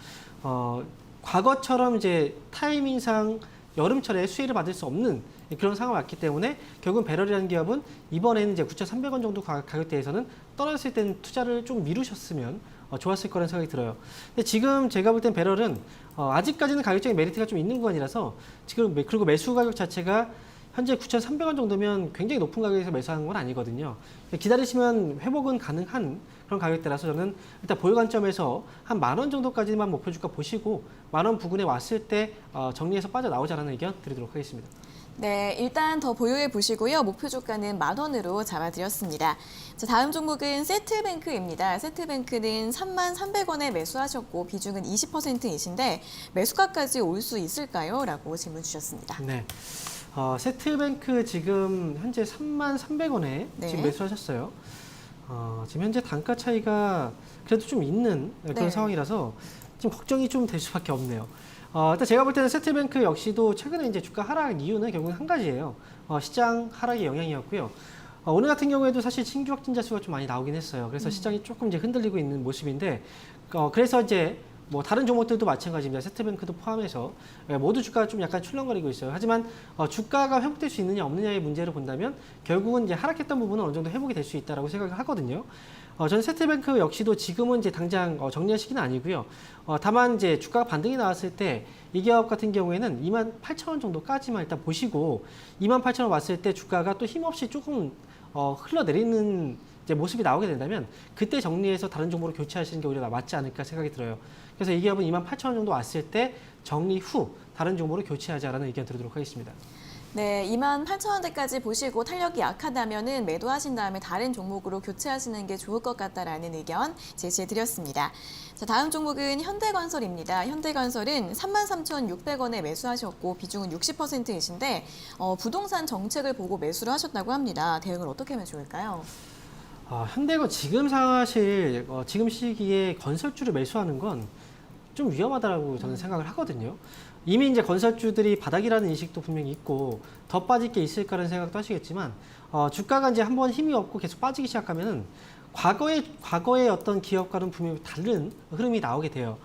과거처럼 이제 타이밍상 여름철에 수혜를 받을 수 없는 그런 상황이 왔기 때문에 결국은 배럴이라는 기업은 이번에는 이제 9,300원 정도 가격대에서는 떨어졌을 때는 투자를 좀 미루셨으면 좋았을 거라는 생각이 들어요. 근데 지금 제가 볼 땐 배럴은 아직까지는 가격적인 메리트가 좀 있는 구간이라서 지금 그리고 매수 가격 자체가 현재 9,300원 정도면 굉장히 높은 가격에서 매수하는 건 아니거든요. 기다리시면 회복은 가능한 그런 가격대라서 저는 일단 보유 관점에서 한 10,000원 정도까지만 목표 주가 보시고 10,000원 부근에 왔을 때 정리해서 빠져나오자라는 의견 드리도록 하겠습니다. 네, 일단 더 보유해 보시고요. 목표 주가는 10,000원으로 잡아드렸습니다. 자, 다음 종목은 세트뱅크입니다. 세트뱅크는 33,300원에 매수하셨고 비중은 20%이신데 매수가까지 올 수 있을까요? 라고 질문 주셨습니다. 네. 세트뱅크 지금 현재 33,300원에 네. 지금 매수하셨어요. 지금 현재 단가 차이가 그래도 좀 있는 그런 네. 상황이라서 좀 걱정이 좀 될 수밖에 없네요. 일단 제가 볼 때는 세트뱅크 역시도 최근에 이제 주가 하락 이유는 결국은 한 가지예요. 시장 하락의 영향이었고요. 오늘 같은 경우에도 사실 신규 확진자 수가 좀 많이 나오긴 했어요. 그래서 시장이 조금 이제 흔들리고 있는 모습인데, 그래서 이제 뭐 다른 종목들도 마찬가지입니다. 세트뱅크도 포함해서 모두 주가가 좀 약간 출렁거리고 있어요. 하지만 주가가 회복될 수 있느냐 없느냐의 문제를 본다면 결국은 이제 하락했던 부분은 어느 정도 회복이 될 수 있다라고 생각을 하거든요. 저는 세트뱅크 역시도 지금은 이제 당장 정리할 시기는 아니고요. 다만 이제 주가가 반등이 나왔을 때 이 기업 같은 경우에는 28,000원 정도까지만 일단 보시고 28,000원 왔을 때 주가가 또 힘없이 조금 흘러내리는 이제 모습이 나오게 된다면 그때 정리해서 다른 종목으로 교체하시는 게 오히려 맞지 않을까 생각이 들어요. 그래서 이 기업은 28,000원 정도 왔을 때 정리 후 다른 종목으로 교체하자라는 의견 드리도록 하겠습니다. 네, 28,000원대까지 보시고 탄력이 약하다면은 매도하신 다음에 다른 종목으로 교체하시는 게 좋을 것 같다라는 의견 제시해 드렸습니다. 자, 다음 종목은 현대건설입니다. 현대건설은 33,600원에 매수하셨고 비중은 60%이신데 부동산 정책을 보고 매수를 하셨다고 합니다. 대응을 어떻게 하면 좋을까요? 현대건 지금 사실 지금 시기에 건설주를 매수하는 건 좀 위험하다고 저는 생각을 하거든요. 이미 이제 건설주들이 바닥이라는 인식도 분명히 있고 더 빠질 게 있을까라는 생각도 하시겠지만 주가가 이제 한번 힘이 없고 계속 빠지기 시작하면은 과거의 어떤 기업과는 분명히 다른 흐름이 나오게 돼요.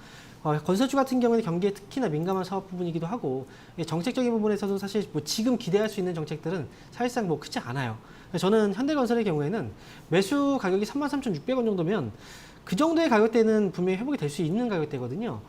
건설주 같은 경우는 경기에 특히나 민감한 사업 부분이기도 하고 정책적인 부분에서도 사실 뭐 지금 기대할 수 있는 정책들은 사실상 뭐 크지 않아요. 저는 현대건설의 경우에는 매수 가격이 33,600원 정도면 그 정도의 가격대는 분명히 회복이 될 수 있는 가격대거든요.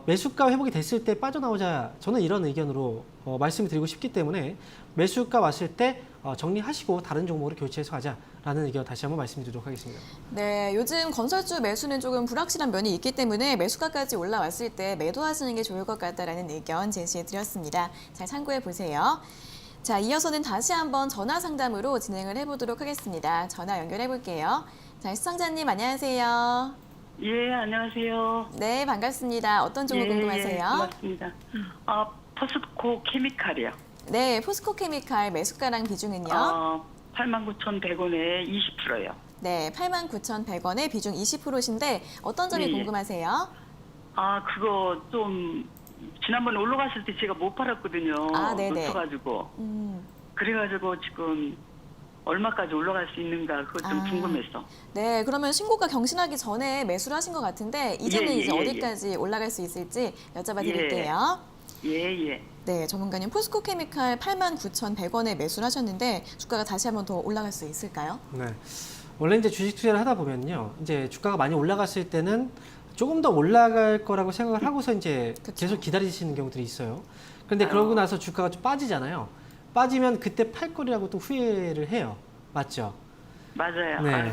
매수가 회복이 됐을 때 빠져나오자 저는 이런 의견으로 말씀을 드리고 싶기 때문에 매수가 왔을 때 정리하시고 다른 종목으로 교체해서 가자라는 의견 다시 한번 말씀드리도록 하겠습니다. 네, 요즘 건설주 매수는 조금 불확실한 면이 있기 때문에 매수가까지 올라왔을 때 매도하시는 게 좋을 것 같다라는 의견 제시해 드렸습니다. 잘 참고해 보세요. 자, 이어서는 다시 한번 전화 상담으로 진행을 해보도록 하겠습니다. 전화 연결해 볼게요. 자, 시청자님 안녕하세요. 예, 안녕하세요. 네, 반갑습니다. 어떤 종목 궁금하세요? 고맙습니다. 포스코 케미칼이요. 네, 포스코 케미칼 매수가랑 비중은요? 89,100원에 20%요. 네, 89,100원에 비중 20%신데 어떤 점이 예, 예. 궁금하세요? 그거 좀 지난번에 올라갔을 때 제가 못 팔았거든요. 네네. 놓쳐가지고. 음, 그래가지고 지금 얼마까지 올라갈 수 있는가 그거 좀 궁금했어. 네, 그러면 신고가 경신하기 전에 매수를 하신 것 같은데 이제는 예, 예, 이제 예, 어디까지 올라갈 수 있을지 여쭤봐 드릴게요. 예. 네, 전문가님 포스코 케미칼 89,100원에 매수를 하셨는데 주가가 다시 한번 더 올라갈 수 있을까요? 네. 원래 이제 주식 투자를 하다 보면요. 이제 주가가 많이 올라갔을 때는 조금 더 올라갈 거라고 생각을 하고서 이제 그쵸. 계속 기다리시는 경우들이 있어요. 그런데 그러고 나서 주가가 좀 빠지잖아요. 빠지면 그때 팔 거리라고 또 후회를 해요. 맞죠? 맞아요. 네.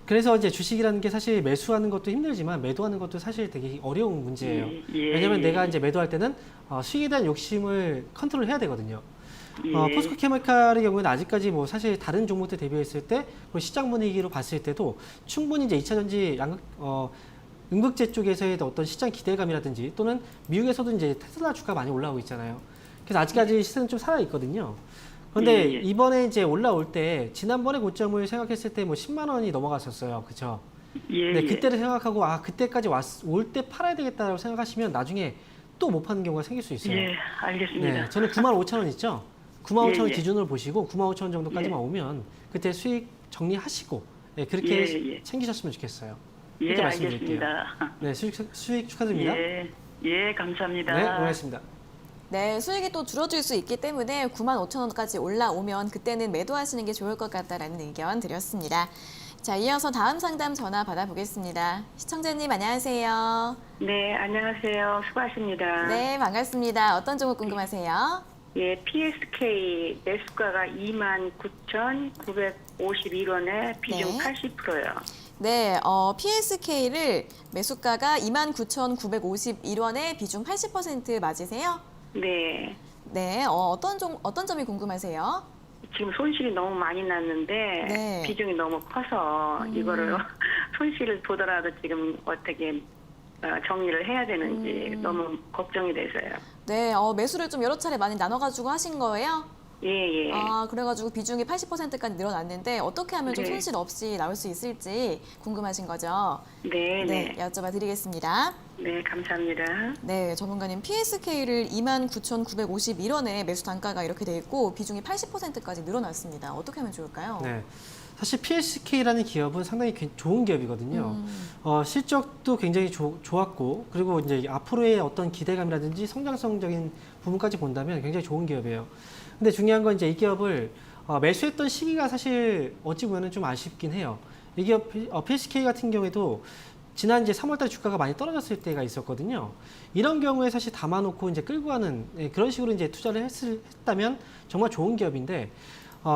그래서 이제 주식이라는 게 사실 매수하는 것도 힘들지만 매도하는 것도 사실 되게 어려운 문제예요. 예, 왜냐하면 예. 내가 이제 매도할 때는 수익에 대한 욕심을 컨트롤 해야 되거든요. 예. 포스코케미칼의 경우에는 아직까지 뭐 사실 다른 종목들 대비했을 때 그리고 시장 분위기로 봤을 때도 충분히 이제 2차 전지 음극재 쪽에서의 어떤 시장 기대감이라든지 또는 미국에서도 이제 테슬라 주가 많이 올라오고 있잖아요. 그래서 아직까지 시세는 좀 살아 있거든요. 그런데 예, 예. 이번에 이제 올라올 때 지난번에 고점을 생각했을 때 뭐 10만 원이 넘어갔었어요. 그렇죠? 예, 네, 예. 그때를 생각하고 그때까지 올 때 팔아야 되겠다라고 생각하시면 나중에 또 못 파는 경우가 생길 수 있어요. 예, 알겠습니다. 네, 저는 95,000원 있죠? 95,000원 예, 예. 기준으로 보시고 95,000원 정도까지만 예. 오면 그때 수익 정리하시고 그렇게 예, 예. 챙기셨으면 좋겠어요. 예, 그렇게 말씀드릴게요. 알겠습니다. 네, 수익 축하드립니다. 예, 예, 감사합니다. 네, 고맙습니다. 네, 수익이 또 줄어들 수 있기 때문에 95,000원까지 올라오면 그때는 매도하시는 게 좋을 것 같다라는 의견 드렸습니다. 자, 이어서 다음 상담 전화 받아보겠습니다. 시청자님 안녕하세요. 네, 안녕하세요. 수고하십니다. 네, 반갑습니다. 어떤 종목 궁금하세요? 예, PSK 매수가가 29,951원에 비중 네. 80%요. 네, PSK를 매수가가 29,951원에 비중 80% 맞으세요? 네. 네, 어떤 점이 궁금하세요? 지금 손실이 너무 많이 났는데 네. 비중이 너무 커서 이거를 손실을 보더라도 지금 어떻게 정리를 해야 되는지 너무 걱정이 돼서요. 네, 매수를 좀 여러 차례 많이 나눠가지고 하신 거예요? 예, 예. 그래가지고 비중이 80%까지 늘어났는데 어떻게 하면 좀 네. 손실 없이 나올 수 있을지 궁금하신 거죠? 네, 네. 여쭤봐 드리겠습니다. 네, 감사합니다. 네, 전문가님 PSK를 29,951원에 매수 단가가 이렇게 돼 있고 비중이 80%까지 늘어났습니다. 어떻게 하면 좋을까요? 네. 사실 PSK라는 기업은 상당히 좋은 기업이거든요. 실적도 굉장히 좋았고, 그리고 이제 앞으로의 어떤 기대감이라든지 성장성적인 부분까지 본다면 굉장히 좋은 기업이에요. 근데 중요한 건 이제 이 기업을 매수했던 시기가 사실 어찌 보면 좀 아쉽긴 해요. 이 기업 PSK 같은 경우에도 지난 이제 3월달 주가가 많이 떨어졌을 때가 있었거든요. 이런 경우에 사실 담아놓고 이제 끌고 가는 그런 식으로 이제 투자를 했다면 정말 좋은 기업인데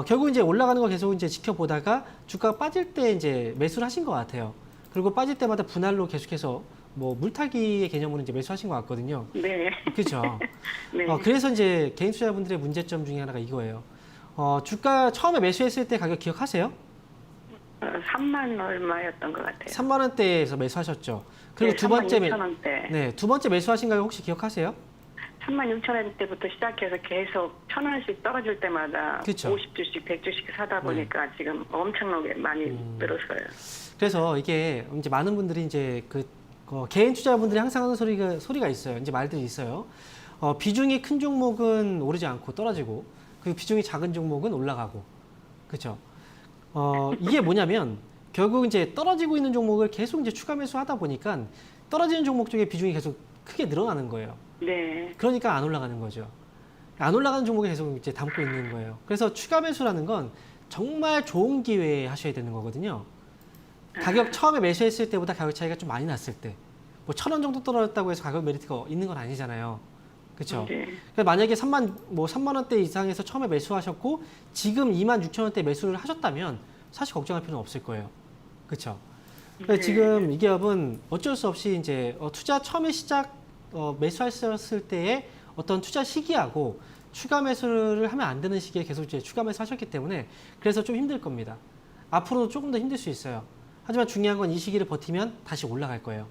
결국 이제 올라가는 거 계속 이제 지켜보다가 주가가 빠질 때 이제 매수를 하신 것 같아요. 그리고 빠질 때마다 분할로 계속해서 뭐 물타기의 개념으로 이제 매수하신 것 같거든요. 네. 그렇죠. 네. 그래서 이제 개인 투자자분들의 문제점 중에 하나가 이거예요. 주가 처음에 매수했을 때 가격 기억하세요? 3만 얼마였던 것 같아요. 3만 원대에서 매수하셨죠. 그리고 네, 두 번째 36,000원대. 네, 두 번째 매수하신 가격 혹시 기억하세요? 36,000원대부터 시작해서 계속 1,000원씩 떨어질 때마다 그쵸. 50주씩, 100주씩 사다 보니까 지금 엄청나게 많이 늘었어요. 그래서 이게 이제 많은 분들이 이제 개인 투자자분들이 항상 하는 소리가 있어요. 이제 말들이 있어요. 비중이 큰 종목은 오르지 않고 떨어지고, 그리고 비중이 작은 종목은 올라가고, 그렇죠? 이게 뭐냐면 결국 이제 떨어지고 있는 종목을 계속 이제 추가 매수하다 보니까 떨어지는 종목 쪽에 비중이 계속 크게 늘어나는 거예요. 네. 그러니까 안 올라가는 거죠. 안 올라가는 종목에 계속 이제 담고 있는 거예요. 그래서 추가 매수라는 건 정말 좋은 기회에 하셔야 되는 거거든요. 가격 처음에 매수했을 때보다 가격 차이가 좀 많이 났을 때, 뭐 1,000원 정도 떨어졌다고 해서 가격 메리트가 있는 건 아니잖아요. 그렇죠? 네. 그러니까 만약에 3만 원대 이상에서 처음에 매수하셨고 지금 26,000원대 매수를 하셨다면 사실 걱정할 필요는 없을 거예요. 그렇죠? 그러니까 네. 지금 이 기업은 어쩔 수 없이 이제 투자 처음에 매수하셨을 때의 어떤 투자 시기하고 추가 매수를 하면 안 되는 시기에 계속 이제 추가 매수하셨기 때문에 그래서 좀 힘들 겁니다. 앞으로도 조금 더 힘들 수 있어요. 하지만 중요한 건 이 시기를 버티면 다시 올라갈 거예요.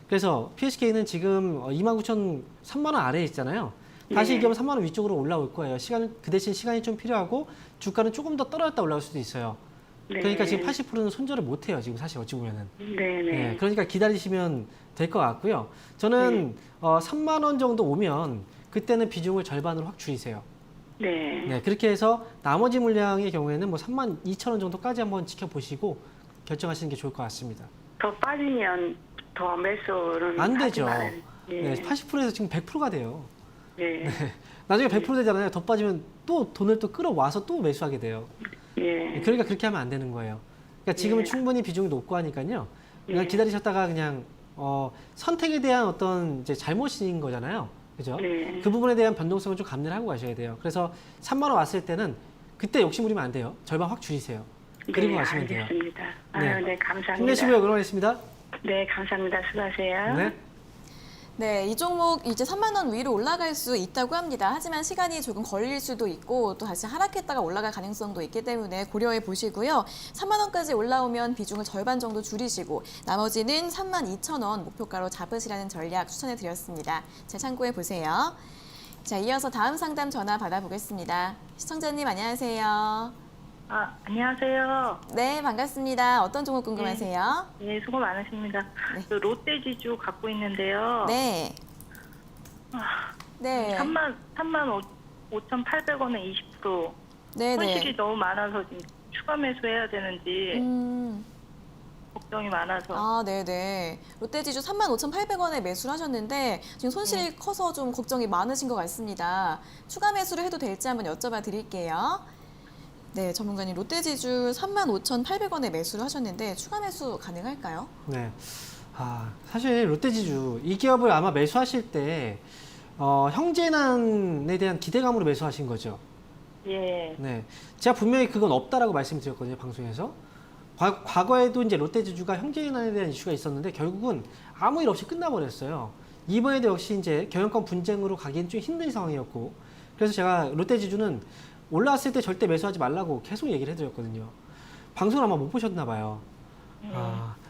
그래서 PSK는 지금 3만 원 아래에 있잖아요. 다시 네. 이 기업은 3만 원 위쪽으로 올라올 거예요. 그 대신 시간이 좀 필요하고 주가는 조금 더 떨어졌다 올라올 수도 있어요. 네. 그러니까 지금 80%는 손절을 못 해요. 지금 사실 어찌 보면은. 네, 네, 네. 그러니까 기다리시면 될 것 같고요. 저는 3만 원 정도 오면 그때는 비중을 절반으로 확 줄이세요. 네. 네, 그렇게 해서 나머지 물량의 경우에는 뭐 32,000원 정도까지 한번 지켜보시고 결정하시는 게 좋을 것 같습니다. 더 빠지면 더 매수는 안 하지 되죠. 말아요. 네, 80%에서 지금 100%가 돼요. 네. 나중에 100% 되잖아요. 더 빠지면 또 돈을 또 끌어와서 또 매수하게 돼요. 예. 그러니까 그렇게 하면 안 되는 거예요. 그러니까 지금은 네. 충분히 비중이 높고 하니까요. 그냥 네. 기다리셨다가 그냥 선택에 대한 어떤 이제 잘못인 거잖아요. 그죠? 네. 그 부분에 대한 변동성을 좀 감내를 하고 가셔야 돼요. 그래서 3만 원 왔을 때는 그때 욕심 부리면 안 돼요. 절반 확 줄이세요. 그리고 가시면 돼요. 알겠습니다. 네. 아유, 네, 감사합니다. 힘내시고요. 응원하겠습니다. 네, 감사합니다. 수고하세요. 네. 네, 이 종목 이제 3만 원 위로 올라갈 수 있다고 합니다. 하지만 시간이 조금 걸릴 수도 있고 또 다시 하락했다가 올라갈 가능성도 있기 때문에 고려해 보시고요. 3만 원까지 올라오면 비중을 절반 정도 줄이시고 나머지는 3만 2천 원 목표가로 잡으시라는 전략 추천해 드렸습니다. 잘 참고해 보세요. 자, 이어서 다음 상담 전화 받아보겠습니다. 시청자님 안녕하세요. 안녕하세요. 네, 반갑습니다. 어떤 종목 궁금하세요? 네, 수고 많으십니다. 네. 그 롯데지주 갖고 있는데요. 네. 네. 3만 5,800원에 20%. 네, 손실이 네. 너무 많아서 지금 추가 매수해야 되는지 걱정이 많아서. 아, 네네. 롯데지주 35,800원에 매수를 하셨는데 지금 손실이 커서 좀 걱정이 많으신 것 같습니다. 추가 매수를 해도 될지 한번 여쭤봐 드릴게요. 네, 전문가님 롯데지주 35,800원에 매수를 하셨는데 추가 매수 가능할까요? 네. 사실 롯데지주 이 기업을 아마 매수하실 때 형제난에 대한 기대감으로 매수하신 거죠. 예. 네. 제가 분명히 그건 없다라고 말씀드렸거든요, 방송에서. 과거에도 이제 롯데지주가 형제난에 대한 이슈가 있었는데 결국은 아무 일 없이 끝나버렸어요. 이번에도 역시 이제 경영권 분쟁으로 가기엔 좀 힘든 상황이었고, 그래서 제가 롯데지주는 올라왔을 때 절대 매수하지 말라고 계속 얘기를 해드렸거든요. 방송을 아마 못 보셨나 봐요.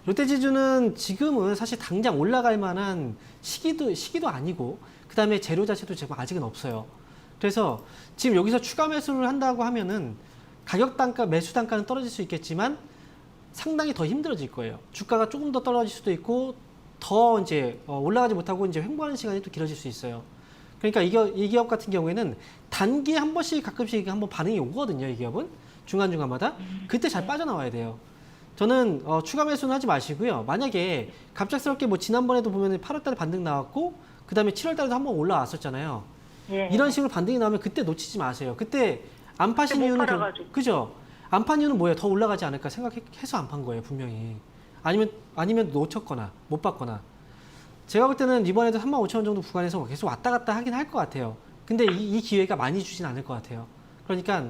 롯데지주는 지금은 사실 당장 올라갈 만한 시기도 아니고, 그 다음에 재료 자체도 지금 아직은 없어요. 그래서 지금 여기서 추가 매수를 한다고 하면은 가격 단가, 매수 단가는 떨어질 수 있겠지만 상당히 더 힘들어질 거예요. 주가가 조금 더 떨어질 수도 있고 더 이제 올라가지 못하고 이제 횡보하는 시간이 또 길어질 수 있어요. 그러니까 이 기업 같은 경우에는 단기에 한 번씩 가끔씩 한번 반응이 오거든요. 이 기업은 중간중간마다 그때 잘 빠져나와야 돼요. 저는 추가 매수는 하지 마시고요. 만약에 갑작스럽게 뭐 지난번에도 보면 8월달에 반등 나왔고 그 다음에 7월달에도 한번 올라왔었잖아요. 예. 이런 식으로 반등이 나오면 그때 놓치지 마세요. 그때 안 파신 못 이유는 팔아가지고. 그죠? 안 판 이유는 뭐예요? 더 올라가지 않을까 생각해서 안 판 거예요, 분명히. 아니면 놓쳤거나 못 봤거나. 제가 볼 때는 이번에도 35,000원 정도 구간에서 계속 왔다 갔다 하긴 할 것 같아요. 근데 이 기회가 많이 주진 않을 것 같아요. 그러니까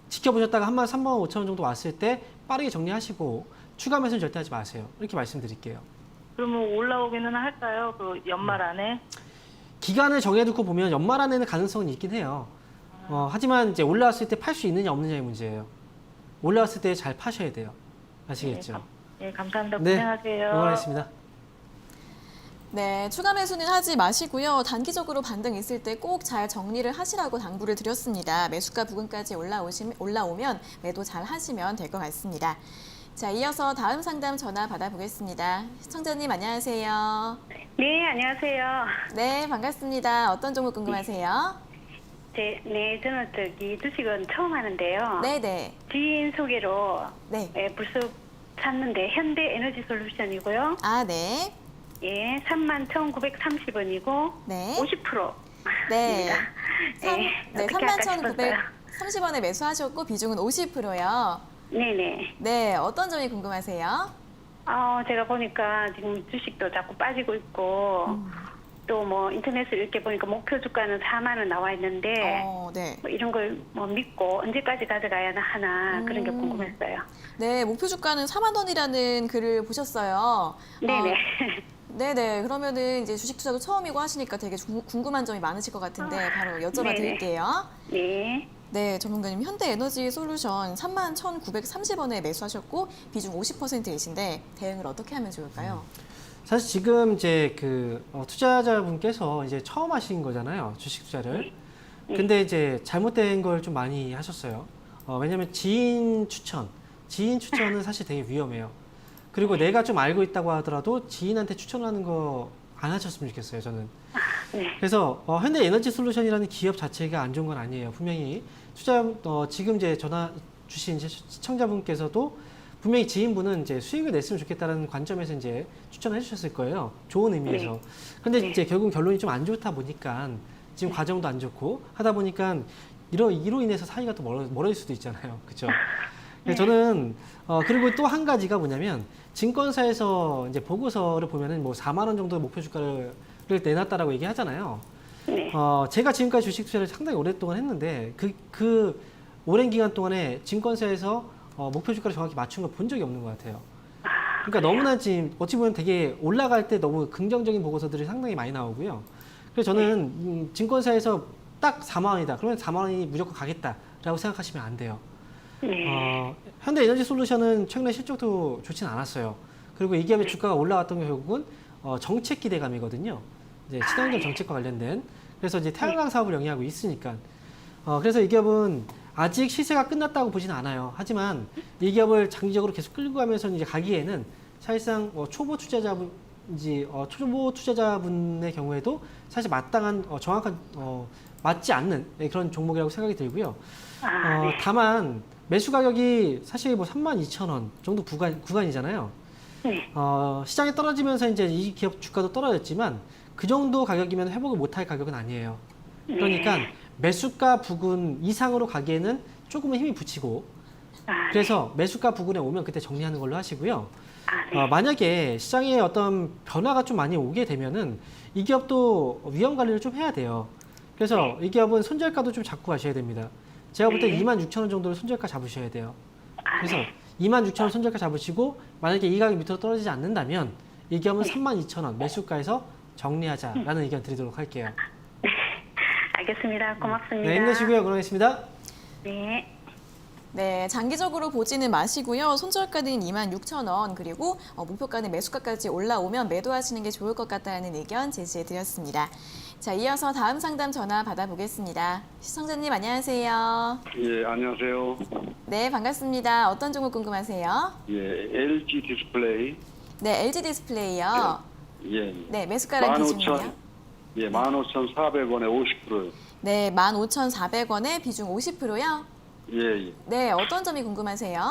지켜보셨다가 35,000원 정도 왔을 때 빠르게 정리하시고 추가 매수는 절대 하지 마세요. 이렇게 말씀드릴게요. 그러면 올라오기는 할까요? 그 연말 안에? 기간을 정해두고 보면 연말 안에는 가능성은 있긴 해요. 하지만 이제 올라왔을 때 팔 수 있느냐 없느냐의 문제예요. 올라왔을 때 잘 파셔야 돼요. 아시겠죠? 네, 감사합니다. 네, 고생하세요. 응원하겠습니다. 네, 추가 매수는 하지 마시고요. 단기적으로 반등 있을 때 꼭 잘 정리를 하시라고 당부를 드렸습니다. 매수가 부근까지 올라오면 매도 잘 하시면 될 것 같습니다. 자, 이어서 다음 상담 전화 받아보겠습니다. 시청자님 안녕하세요. 네, 안녕하세요. 네, 반갑습니다. 어떤 종목 궁금하세요? 네, 저는 주식은 처음 하는데요. 네네. 지인 소개로 네. 불쑥 샀는데 현대에너지 솔루션이고요. 아, 네. 예, 31,930원이고 네. 50%. 네. 네, 어떻게 할까 싶었어요. 31,930원에 매수하셨고 비중은 50%요. 네네. 네, 어떤 점이 궁금하세요? 제가 보니까 지금 주식도 자꾸 빠지고 있고 또 뭐 인터넷을 이렇게 보니까 목표 주가는 4만 원 나와 있는데 네. 뭐 이런 걸 뭐 믿고 언제까지 가져가야 하나 그런 게 궁금했어요. 네, 목표 주가는 4만 원이라는 글을 보셨어요. 네네. 네네. 그러면은 이제 주식 투자도 처음이고 하시니까 되게 궁금한 점이 많으실 것 같은데 바로 여쭤봐 네네. 드릴게요. 네. 네, 전문가님 현대에너지 솔루션 31,930원에 매수하셨고 비중 50%이신데 대응을 어떻게 하면 좋을까요? 사실 지금 이제 투자자분께서 이제 처음 하신 거잖아요. 주식 투자를. 근데 이제 잘못된 걸 좀 많이 하셨어요. 왜냐면 지인 추천은 사실 되게 위험해요. 그리고 내가 좀 알고 있다고 하더라도 지인한테 추천하는 거 안 하셨으면 좋겠어요, 저는. 네. 그래서 현대에너지 솔루션이라는 기업 자체가 안 좋은 건 아니에요. 분명히 지금 이제 전화 주신 시청자분께서도 분명히 지인분은 이제 수익을 냈으면 좋겠다는 관점에서 이제 추천을 해주셨을 거예요. 좋은 의미에서. 근데 이제 결국 결론이 좀 안 좋다 보니까 지금 과정도 안 좋고 하다 보니까 이로 인해서 사이가 또 멀어질 수도 있잖아요. 그렇죠? 저는 그리고 또 한 가지가 뭐냐면 증권사에서 이제 보고서를 보면은 뭐 4만 원 정도 목표 주가를 내놨다라고 얘기하잖아요. 네. 제가 지금까지 주식 투자를 상당히 오랫동안 했는데 그 오랜 기간 동안에 증권사에서 목표 주가를 정확히 맞춘 걸 본 적이 없는 것 같아요. 그러니까 너무나 지금 어찌 보면 되게 올라갈 때 너무 긍정적인 보고서들이 상당히 많이 나오고요. 그래서 저는 증권사에서 딱 4만 원이다. 그러면 4만 원이 무조건 가겠다라고 생각하시면 안 돼요. 현대에너지솔루션은 최근에 실적도 좋지는 않았어요. 그리고 이 기업의 주가가 올라왔던 게 결국은 정책 기대감이거든요. 이제 친환경 정책과 관련된. 그래서 이제 태양광 사업을 영위하고 있으니까. 그래서 이 기업은 아직 시세가 끝났다고 보지는 않아요. 하지만 이 기업을 장기적으로 계속 끌고 가면서 이제 가기에는 사실상 초보 투자자분의 경우에도 사실 마땅한 정확한 맞지 않는 그런 종목이라고 생각이 들고요. 다만 매수 가격이 사실 뭐 32,000원 정도 구간이잖아요. 시장이 떨어지면서 이제 이 기업 주가도 떨어졌지만 그 정도 가격이면 회복을 못할 가격은 아니에요. 그러니까 매수가 부근 이상으로 가기에는 조금은 힘이 붙이고 그래서 매수가 부근에 오면 그때 정리하는 걸로 하시고요. 만약에 시장에 어떤 변화가 좀 많이 오게 되면은 이 기업도 위험 관리를 좀 해야 돼요. 그래서 이 기업은 손절가도 좀 잡고 가셔야 됩니다. 제가 볼 때 26,000원 정도를 손절가 잡으셔야 돼요. 그래서 26,000원 손절가 잡으시고 만약에 이 가격이 밑으로 떨어지지 않는다면 이 기업은 32,000원 매수가에서 정리하자라는 의견 드리도록 할게요. 알겠습니다. 고맙습니다. 네, 힘내시고요. 그러겠습니다. 네. 네, 장기적으로 보지는 마시고요. 손절가는 26,000원 그리고 목표가는 매수가까지 올라오면 매도하시는 게 좋을 것 같다는 의견 제시해 드렸습니다. 자, 이어서 다음 상담 전화 받아보겠습니다. 시청자님 안녕하세요. 예, 안녕하세요. 네, 반갑습니다. 어떤 종목 궁금하세요? 예, LG 디스플레이. 네, LG 디스플레이요. 예. 네, 매수가랑 비중이요. 예, 15,400원에 50%요. 네, 15,400원에 비중 50%요. 예, 예. 네, 어떤 점이 궁금하세요?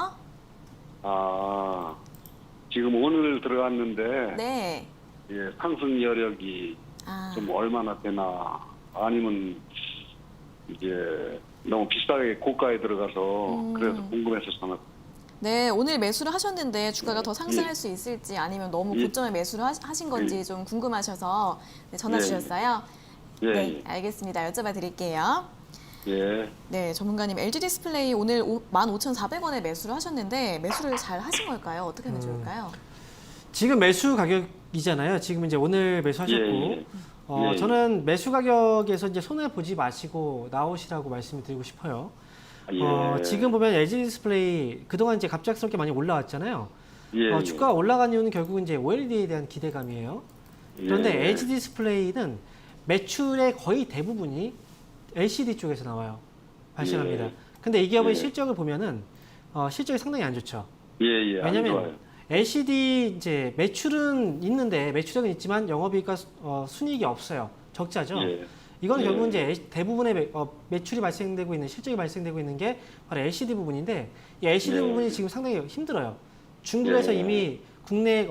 지금 오늘 들어갔는데 네. 예, 상승 여력이 좀 얼마나 되나 아니면 이제 너무 비싸게 고가에 들어가서 그래서 궁금해서 전화. 네, 오늘 매수를 하셨는데 주가가 더 상승할 수 있을지 아니면 너무 고점에 매수를 하신 건지 좀 궁금하셔서 전화 주셨어요. 예, 네, 예. 알겠습니다. 여쭤봐 드릴게요. 예. 네, 전문가님 LG 디스플레이 오늘 15,400원에 매수를 하셨는데 매수를 잘 하신 걸까요? 어떻게 하면 좋을까요? 지금 매수 가격이잖아요. 지금 이제 오늘 매수하셨고, 예, 예. 저는 매수 가격에서 이제 손해 보지 마시고 나오시라고 말씀을 드리고 싶어요. 예. 지금 보면 LG 디스플레이 그동안 이제 갑작스럽게 많이 올라왔잖아요. 예, 주가가 올라간 이유는 결국은 이제 OLED에 대한 기대감이에요. 그런데 예. LG 디스플레이는 매출의 거의 대부분이 LCD 쪽에서 나와요. 발생합니다. 예. 근데 이 기업의 예. 실적을 보면은 실적이 상당히 안 좋죠. 예, 예. 안 좋아요. 왜냐면 LCD 이제 매출은 있는데 매출액은 있지만 영업이익과 순이익이 없어요. 적자죠. 예. 이건 예. 결국은 이제 대부분의 매출이 발생되고 있는 실적이 발생되고 있는 게 바로 LCD 부분인데 이 LCD 예. 부분이 지금 상당히 힘들어요. 중국에서 예. 이미 국내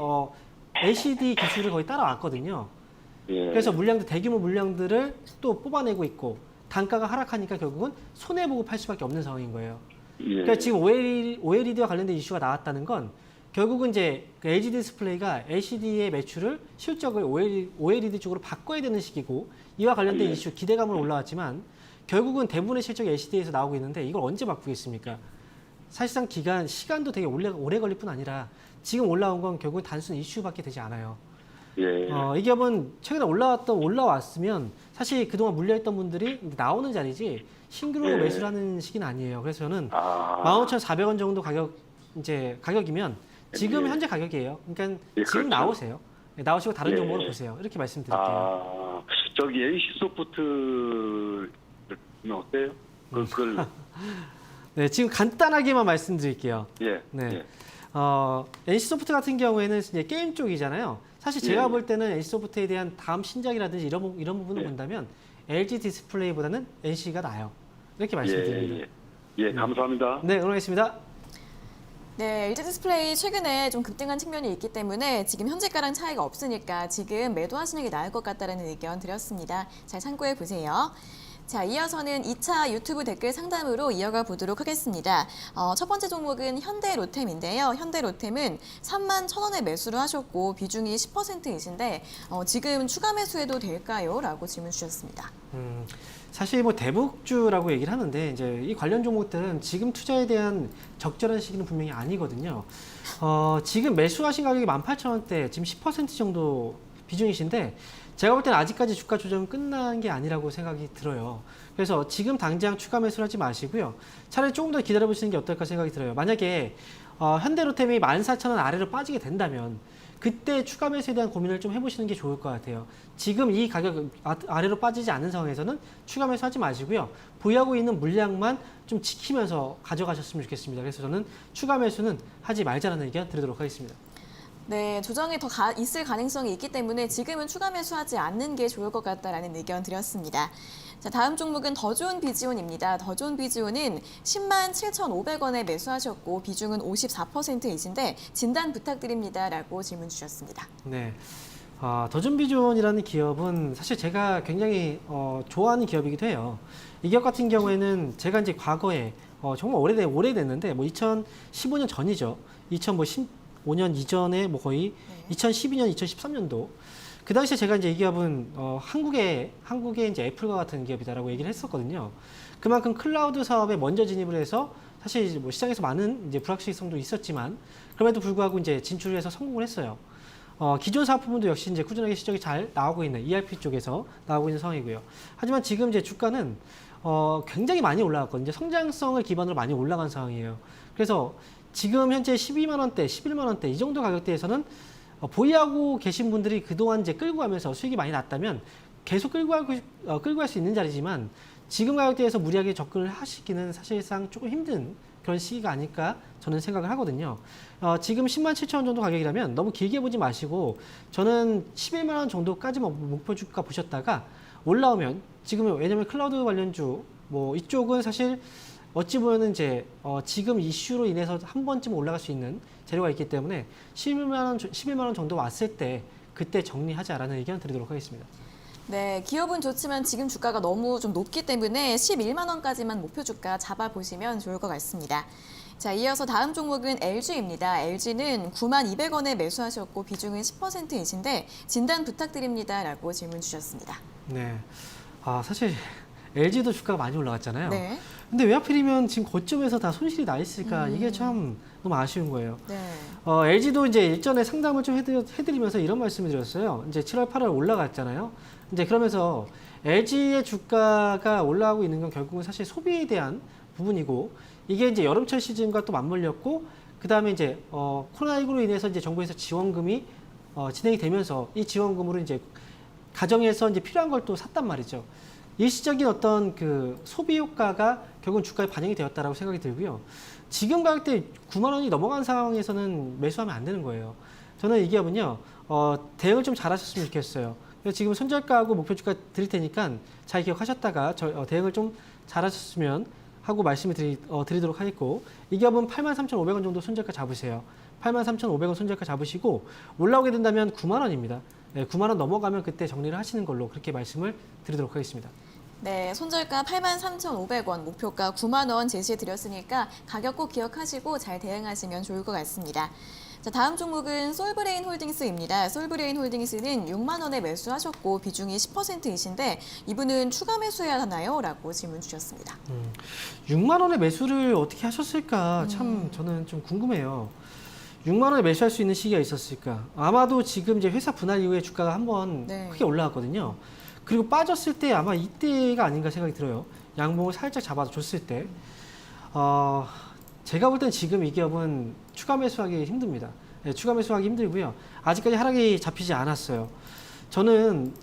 LCD 기술을 거의 따라왔거든요. 예. 그래서 대규모 물량들을 또 뽑아내고 있고 단가가 하락하니까 결국은 손해 보고 팔 수밖에 없는 상황인 거예요. 예. 그러니까 지금 OLED와 관련된 이슈가 나왔다는 건 결국은 이제 그 LG 디스플레이가 LCD의 매출을 실적을 OLED 쪽으로 바꿔야 되는 시기고 이와 관련된 예. 이슈 기대감으로 올라왔지만 결국은 대부분의 실적이 LCD에서 나오고 있는데 이걸 언제 바꾸겠습니까? 사실상 시간도 되게 오래 걸릴 뿐 아니라 지금 올라온 건 결국은 단순 이슈밖에 되지 않아요. 예. 이 기업은 최근에 올라왔으면 사실 그동안 물려있던 분들이 나오는 자리지 신규로 예. 매수를 하는 시기는 아니에요. 그래서 저는 아. 15,400원 정도 가격이면 지금 예. 현재 가격이에요. 그러니까 예, 지금 그렇죠. 나오세요. 네, 나오시고 다른 예. 종목으로 보세요. 이렇게 말씀드릴게요. 저기 NC 소프트는 어때요? 그걸 네, 지금 간단하게만 말씀드릴게요. 예. 네. 예. NC 소프트 같은 경우에는 이제 게임 쪽이잖아요. 사실 제가 예. 볼 때는 NC 소프트에 대한 다음 신작이라든지 이런 부분을 예. 본다면 LG 디스플레이보다는 NC가 나아요. 이렇게 예. 말씀드립니다. 예. 감사합니다. 네, 응원하겠습니다. 네, LG 디스플레이 최근에 좀 급등한 측면이 있기 때문에 지금 현재가랑 차이가 없으니까 지금 매도하시는 게 나을 것 같다는 의견 드렸습니다. 잘 참고해 보세요. 자, 이어서는 2차 유튜브 댓글 상담으로 이어가 보도록 하겠습니다. 첫 번째 종목은 현대로템인데요. 현대로템은 31,000원에 매수를 하셨고 비중이 10%이신데 지금 추가 매수해도 될까요? 라고 질문 주셨습니다. 사실 뭐 대북주라고 얘기를 하는데 이제 이 관련 종목들은 지금 투자에 대한 적절한 시기는 분명히 아니거든요. 지금 매수하신 가격이 18,000원대, 지금 10% 정도 비중이신데 제가 볼 때는 아직까지 주가 조정은 끝난 게 아니라고 생각이 들어요. 그래서 지금 당장 추가 매수를 하지 마시고요. 차라리 조금 더 기다려 보시는 게 어떨까 생각이 들어요. 만약에 현대로템이 14,000원 아래로 빠지게 된다면 그때 추가 매수에 대한 고민을 좀 해보시는 게 좋을 것 같아요. 지금 이 가격 아래로 빠지지 않은 상황에서는 추가 매수하지 마시고요. 보유하고 있는 물량만 좀 지키면서 가져가셨으면 좋겠습니다. 그래서 저는 추가 매수는 하지 말자라는 의견 드리도록 하겠습니다. 네, 조정이 더 있을 가능성이 있기 때문에 지금은 추가 매수하지 않는 게 좋을 것 같다라는 의견 드렸습니다. 자, 다음 종목은 더 좋은 비지온입니다. 더 좋은 비지온은 107,500원에 매수하셨고 비중은 54%이신데 진단 부탁드립니다라고 질문 주셨습니다. 네. 더준비존이라는 기업은 사실 제가 굉장히 좋아하는 기업이기도 해요. 이 기업 같은 경우에는 제가 이제 과거에 정말 오래됐는데 뭐 2015년 전이죠. 2015년 이전에 뭐 거의 2012년, 2013년도 그 당시에 제가 이제 이 기업은 한국의 이제 애플과 같은 기업이다라고 얘기를 했었거든요. 그만큼 클라우드 사업에 먼저 진입을 해서 사실 뭐 시장에서 많은 이제 불확실성도 있었지만 그럼에도 불구하고 이제 진출을 해서 성공을 했어요. 기존 사업 부분도 역시 이제 꾸준하게 실적이 잘 나오고 있는 ERP 쪽에서 나오고 있는 상황이고요. 하지만 지금 이제 주가는 굉장히 많이 올라갔거든요. 성장성을 기반으로 많이 올라간 상황이에요. 그래서 지금 현재 12만 원대, 11만 원대 이 정도 가격대에서는 보유하고 계신 분들이 그동안 이제 끌고 가면서 수익이 많이 났다면 계속 끌고 갈 수 있는 자리지만 지금 가격대에서 무리하게 접근을 하시기는 사실상 조금 힘든 그런 시기가 아닐까 저는 생각을 하거든요. 지금 10만 7천 원 정도 가격이라면 너무 길게 보지 마시고 저는 11만 원 정도까지만 목표 주가 보셨다가 올라오면 지금은 왜냐면 클라우드 관련주 뭐 이쪽은 사실 어찌 보면은 이제 지금 이슈로 인해서 한 번쯤 올라갈 수 있는 재료가 있기 때문에 11만 원 정도 왔을 때 그때 정리하자라는 의견 드리도록 하겠습니다. 네, 기업은 좋지만 지금 주가가 너무 좀 높기 때문에 11만 원까지만 목표 주가 잡아보시면 좋을 것 같습니다. 자, 이어서 다음 종목은 LG입니다. LG는 9만 200원에 매수하셨고 비중은 10%이신데 진단 부탁드립니다라고 질문 주셨습니다. 네, 사실 LG도 주가가 많이 올라갔잖아요. 네. 근데 왜 하필이면 지금 고점에서 다 손실이 나 있을까? 이게 참 너무 아쉬운 거예요. 네. LG도 이제 일전에 상담을 좀 해드리면서 이런 말씀을 드렸어요. 이제 7월, 8월 올라갔잖아요. 이제 그러면서 LG의 주가가 올라가고 있는 건 결국은 사실 소비에 대한 부분이고 이게 이제 여름철 시즌과 또 맞물렸고 그 다음에 이제 코로나19로 인해서 이제 정부에서 지원금이 진행이 되면서 이 지원금으로 이제 가정에서 이제 필요한 걸 또 샀단 말이죠. 일시적인 어떤 그 소비 효과가 결국은 주가에 반영이 되었다라고 생각이 들고요. 지금 가격대 9만 원이 넘어간 상황에서는 매수하면 안 되는 거예요. 저는 이 기업은요, 대응을 좀 잘하셨으면 좋겠어요. 그래서 지금 손절가하고 목표 주가 드릴 테니까 잘 기억하셨다가 대응을 좀 잘하셨으면 하고 말씀을 드리도록 하겠고, 이 기업은 83,500원 정도 손절가 잡으세요. 83,500원 손절가 잡으시고 올라오게 된다면 9만 원입니다. 네, 9만 원 넘어가면 그때 정리를 하시는 걸로 그렇게 말씀을 드리도록 하겠습니다. 네, 손절가 83,500원, 목표가 9만 원 제시해 드렸으니까 가격 꼭 기억하시고 잘 대응하시면 좋을 것 같습니다. 자, 다음 종목은 솔브레인 홀딩스입니다. 솔브레인 홀딩스는 6만 원에 매수하셨고 비중이 10%이신데 이분은 추가 매수해야 하나요? 라고 질문 주셨습니다. 6만 원에 매수를 어떻게 하셨을까? 참 저는 좀 궁금해요. 6만 원에 매수할 수 있는 시기가 있었을까? 아마도 지금 이제 회사 분할 이후에 주가가 한번 크게 올라갔거든요. 그리고 빠졌을 때 아마 이때가 아닌가 생각이 들어요. 양봉을 살짝 잡아줬을 때. 제가 볼 땐 지금 이 기업은 추가 매수하기 힘듭니다. 네, 추가 매수하기 힘들고요. 아직까지 하락이 잡히지 않았어요. 저는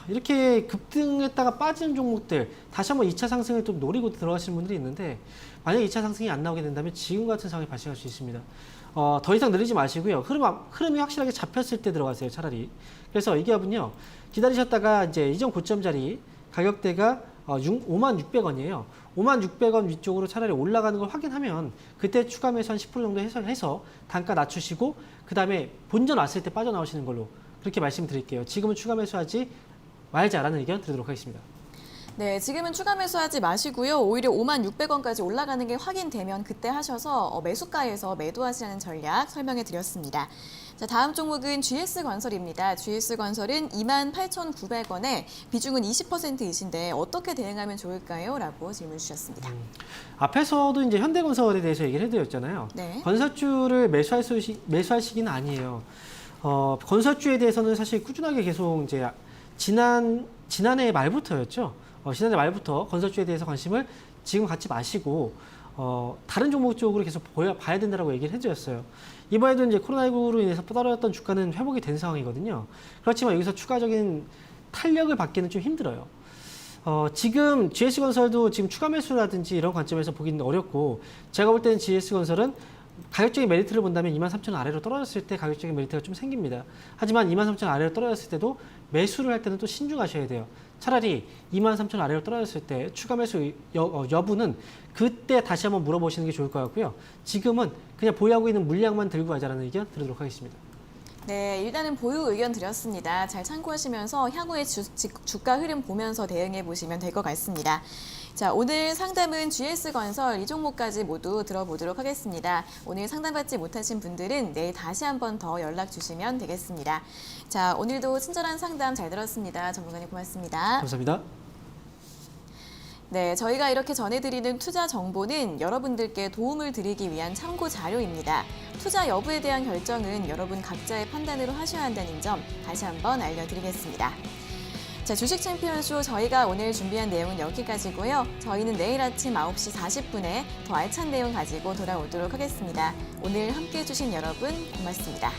이렇게 급등했다가 빠진 종목들 다시 한번 2차 상승을 좀 노리고 들어가시는 분들이 있는데 만약에 2차 상승이 안 나오게 된다면 지금 같은 상황이 발생할 수 있습니다. 더 이상 늘리지 마시고요. 흐름이 확실하게 잡혔을 때 들어가세요. 차라리. 그래서 이 기업은요. 기다리셨다가 이제 이전 고점 자리 가격대가 5만 600원이에요. 5만 600원 위쪽으로 차라리 올라가는 걸 확인하면 그때 추가 매수 한 10% 정도 해서 단가 낮추시고 그 다음에 본전 왔을 때 빠져나오시는 걸로 그렇게 말씀드릴게요. 지금은 추가 매수하지 말자라는 의견 드리도록 하겠습니다. 네, 지금은 추가 매수하지 마시고요. 오히려 56,600원까지 올라가는 게 확인되면 그때 하셔서 매수가에서 매도하시라는 전략 설명해 드렸습니다. 자, 다음 종목은 GS건설입니다. GS건설은 28,900원에 비중은 20%이신데 어떻게 대응하면 좋을까요? 라고 질문 주셨습니다. 앞에서도 이제 현대건설에 대해서 얘기를 해드렸잖아요. 네. 건설주를 매수할 시기는 아니에요. 건설주에 대해서는 사실 꾸준하게 계속 이제 지난해 말부터였죠. 지난해 말부터 건설주에 대해서 관심을 지금 갖지 마시고 다른 종목 쪽으로 계속 봐야 된다라고 얘기를 해드렸어요. 이번에도 이제 코로나19로 인해서 떨어졌던 주가는 회복이 된 상황이거든요. 그렇지만 여기서 추가적인 탄력을 받기는 좀 힘들어요. 지금 GS건설도 지금 추가 매수라든지 이런 관점에서 보기는 어렵고, 제가 볼 때는 GS건설은 가격적인 메리트를 본다면 23,000원 아래로 떨어졌을 때 가격적인 메리트가 좀 생깁니다. 하지만 23,000원 아래로 떨어졌을 때도 매수를 할 때는 또 신중하셔야 돼요. 차라리 23,000원 아래로 떨어졌을 때 추가 매수 여부는 그때 다시 한번 물어보시는 게 좋을 것 같고요. 지금은 그냥 보유하고 있는 물량만 들고 가자라는 의견 드리도록 하겠습니다. 네, 일단은 보유 의견 드렸습니다. 잘 참고하시면서 향후의 주가 흐름 보면서 대응해 보시면 될 것 같습니다. 자, 오늘 상담은 GS건설 이 종목까지 모두 들어보도록 하겠습니다. 오늘 상담받지 못하신 분들은 내일 다시 한 번 더 연락 주시면 되겠습니다. 자, 오늘도 친절한 상담 잘 들었습니다. 전문가님 고맙습니다. 감사합니다. 네, 저희가 이렇게 전해드리는 투자 정보는 여러분들께 도움을 드리기 위한 참고 자료입니다. 투자 여부에 대한 결정은 여러분 각자의 판단으로 하셔야 한다는 점 다시 한번 알려드리겠습니다. 자, 주식 챔피언쇼 저희가 오늘 준비한 내용은 여기까지고요. 저희는 내일 아침 9시 40분에 더 알찬 내용 가지고 돌아오도록 하겠습니다. 오늘 함께해 주신 여러분 고맙습니다.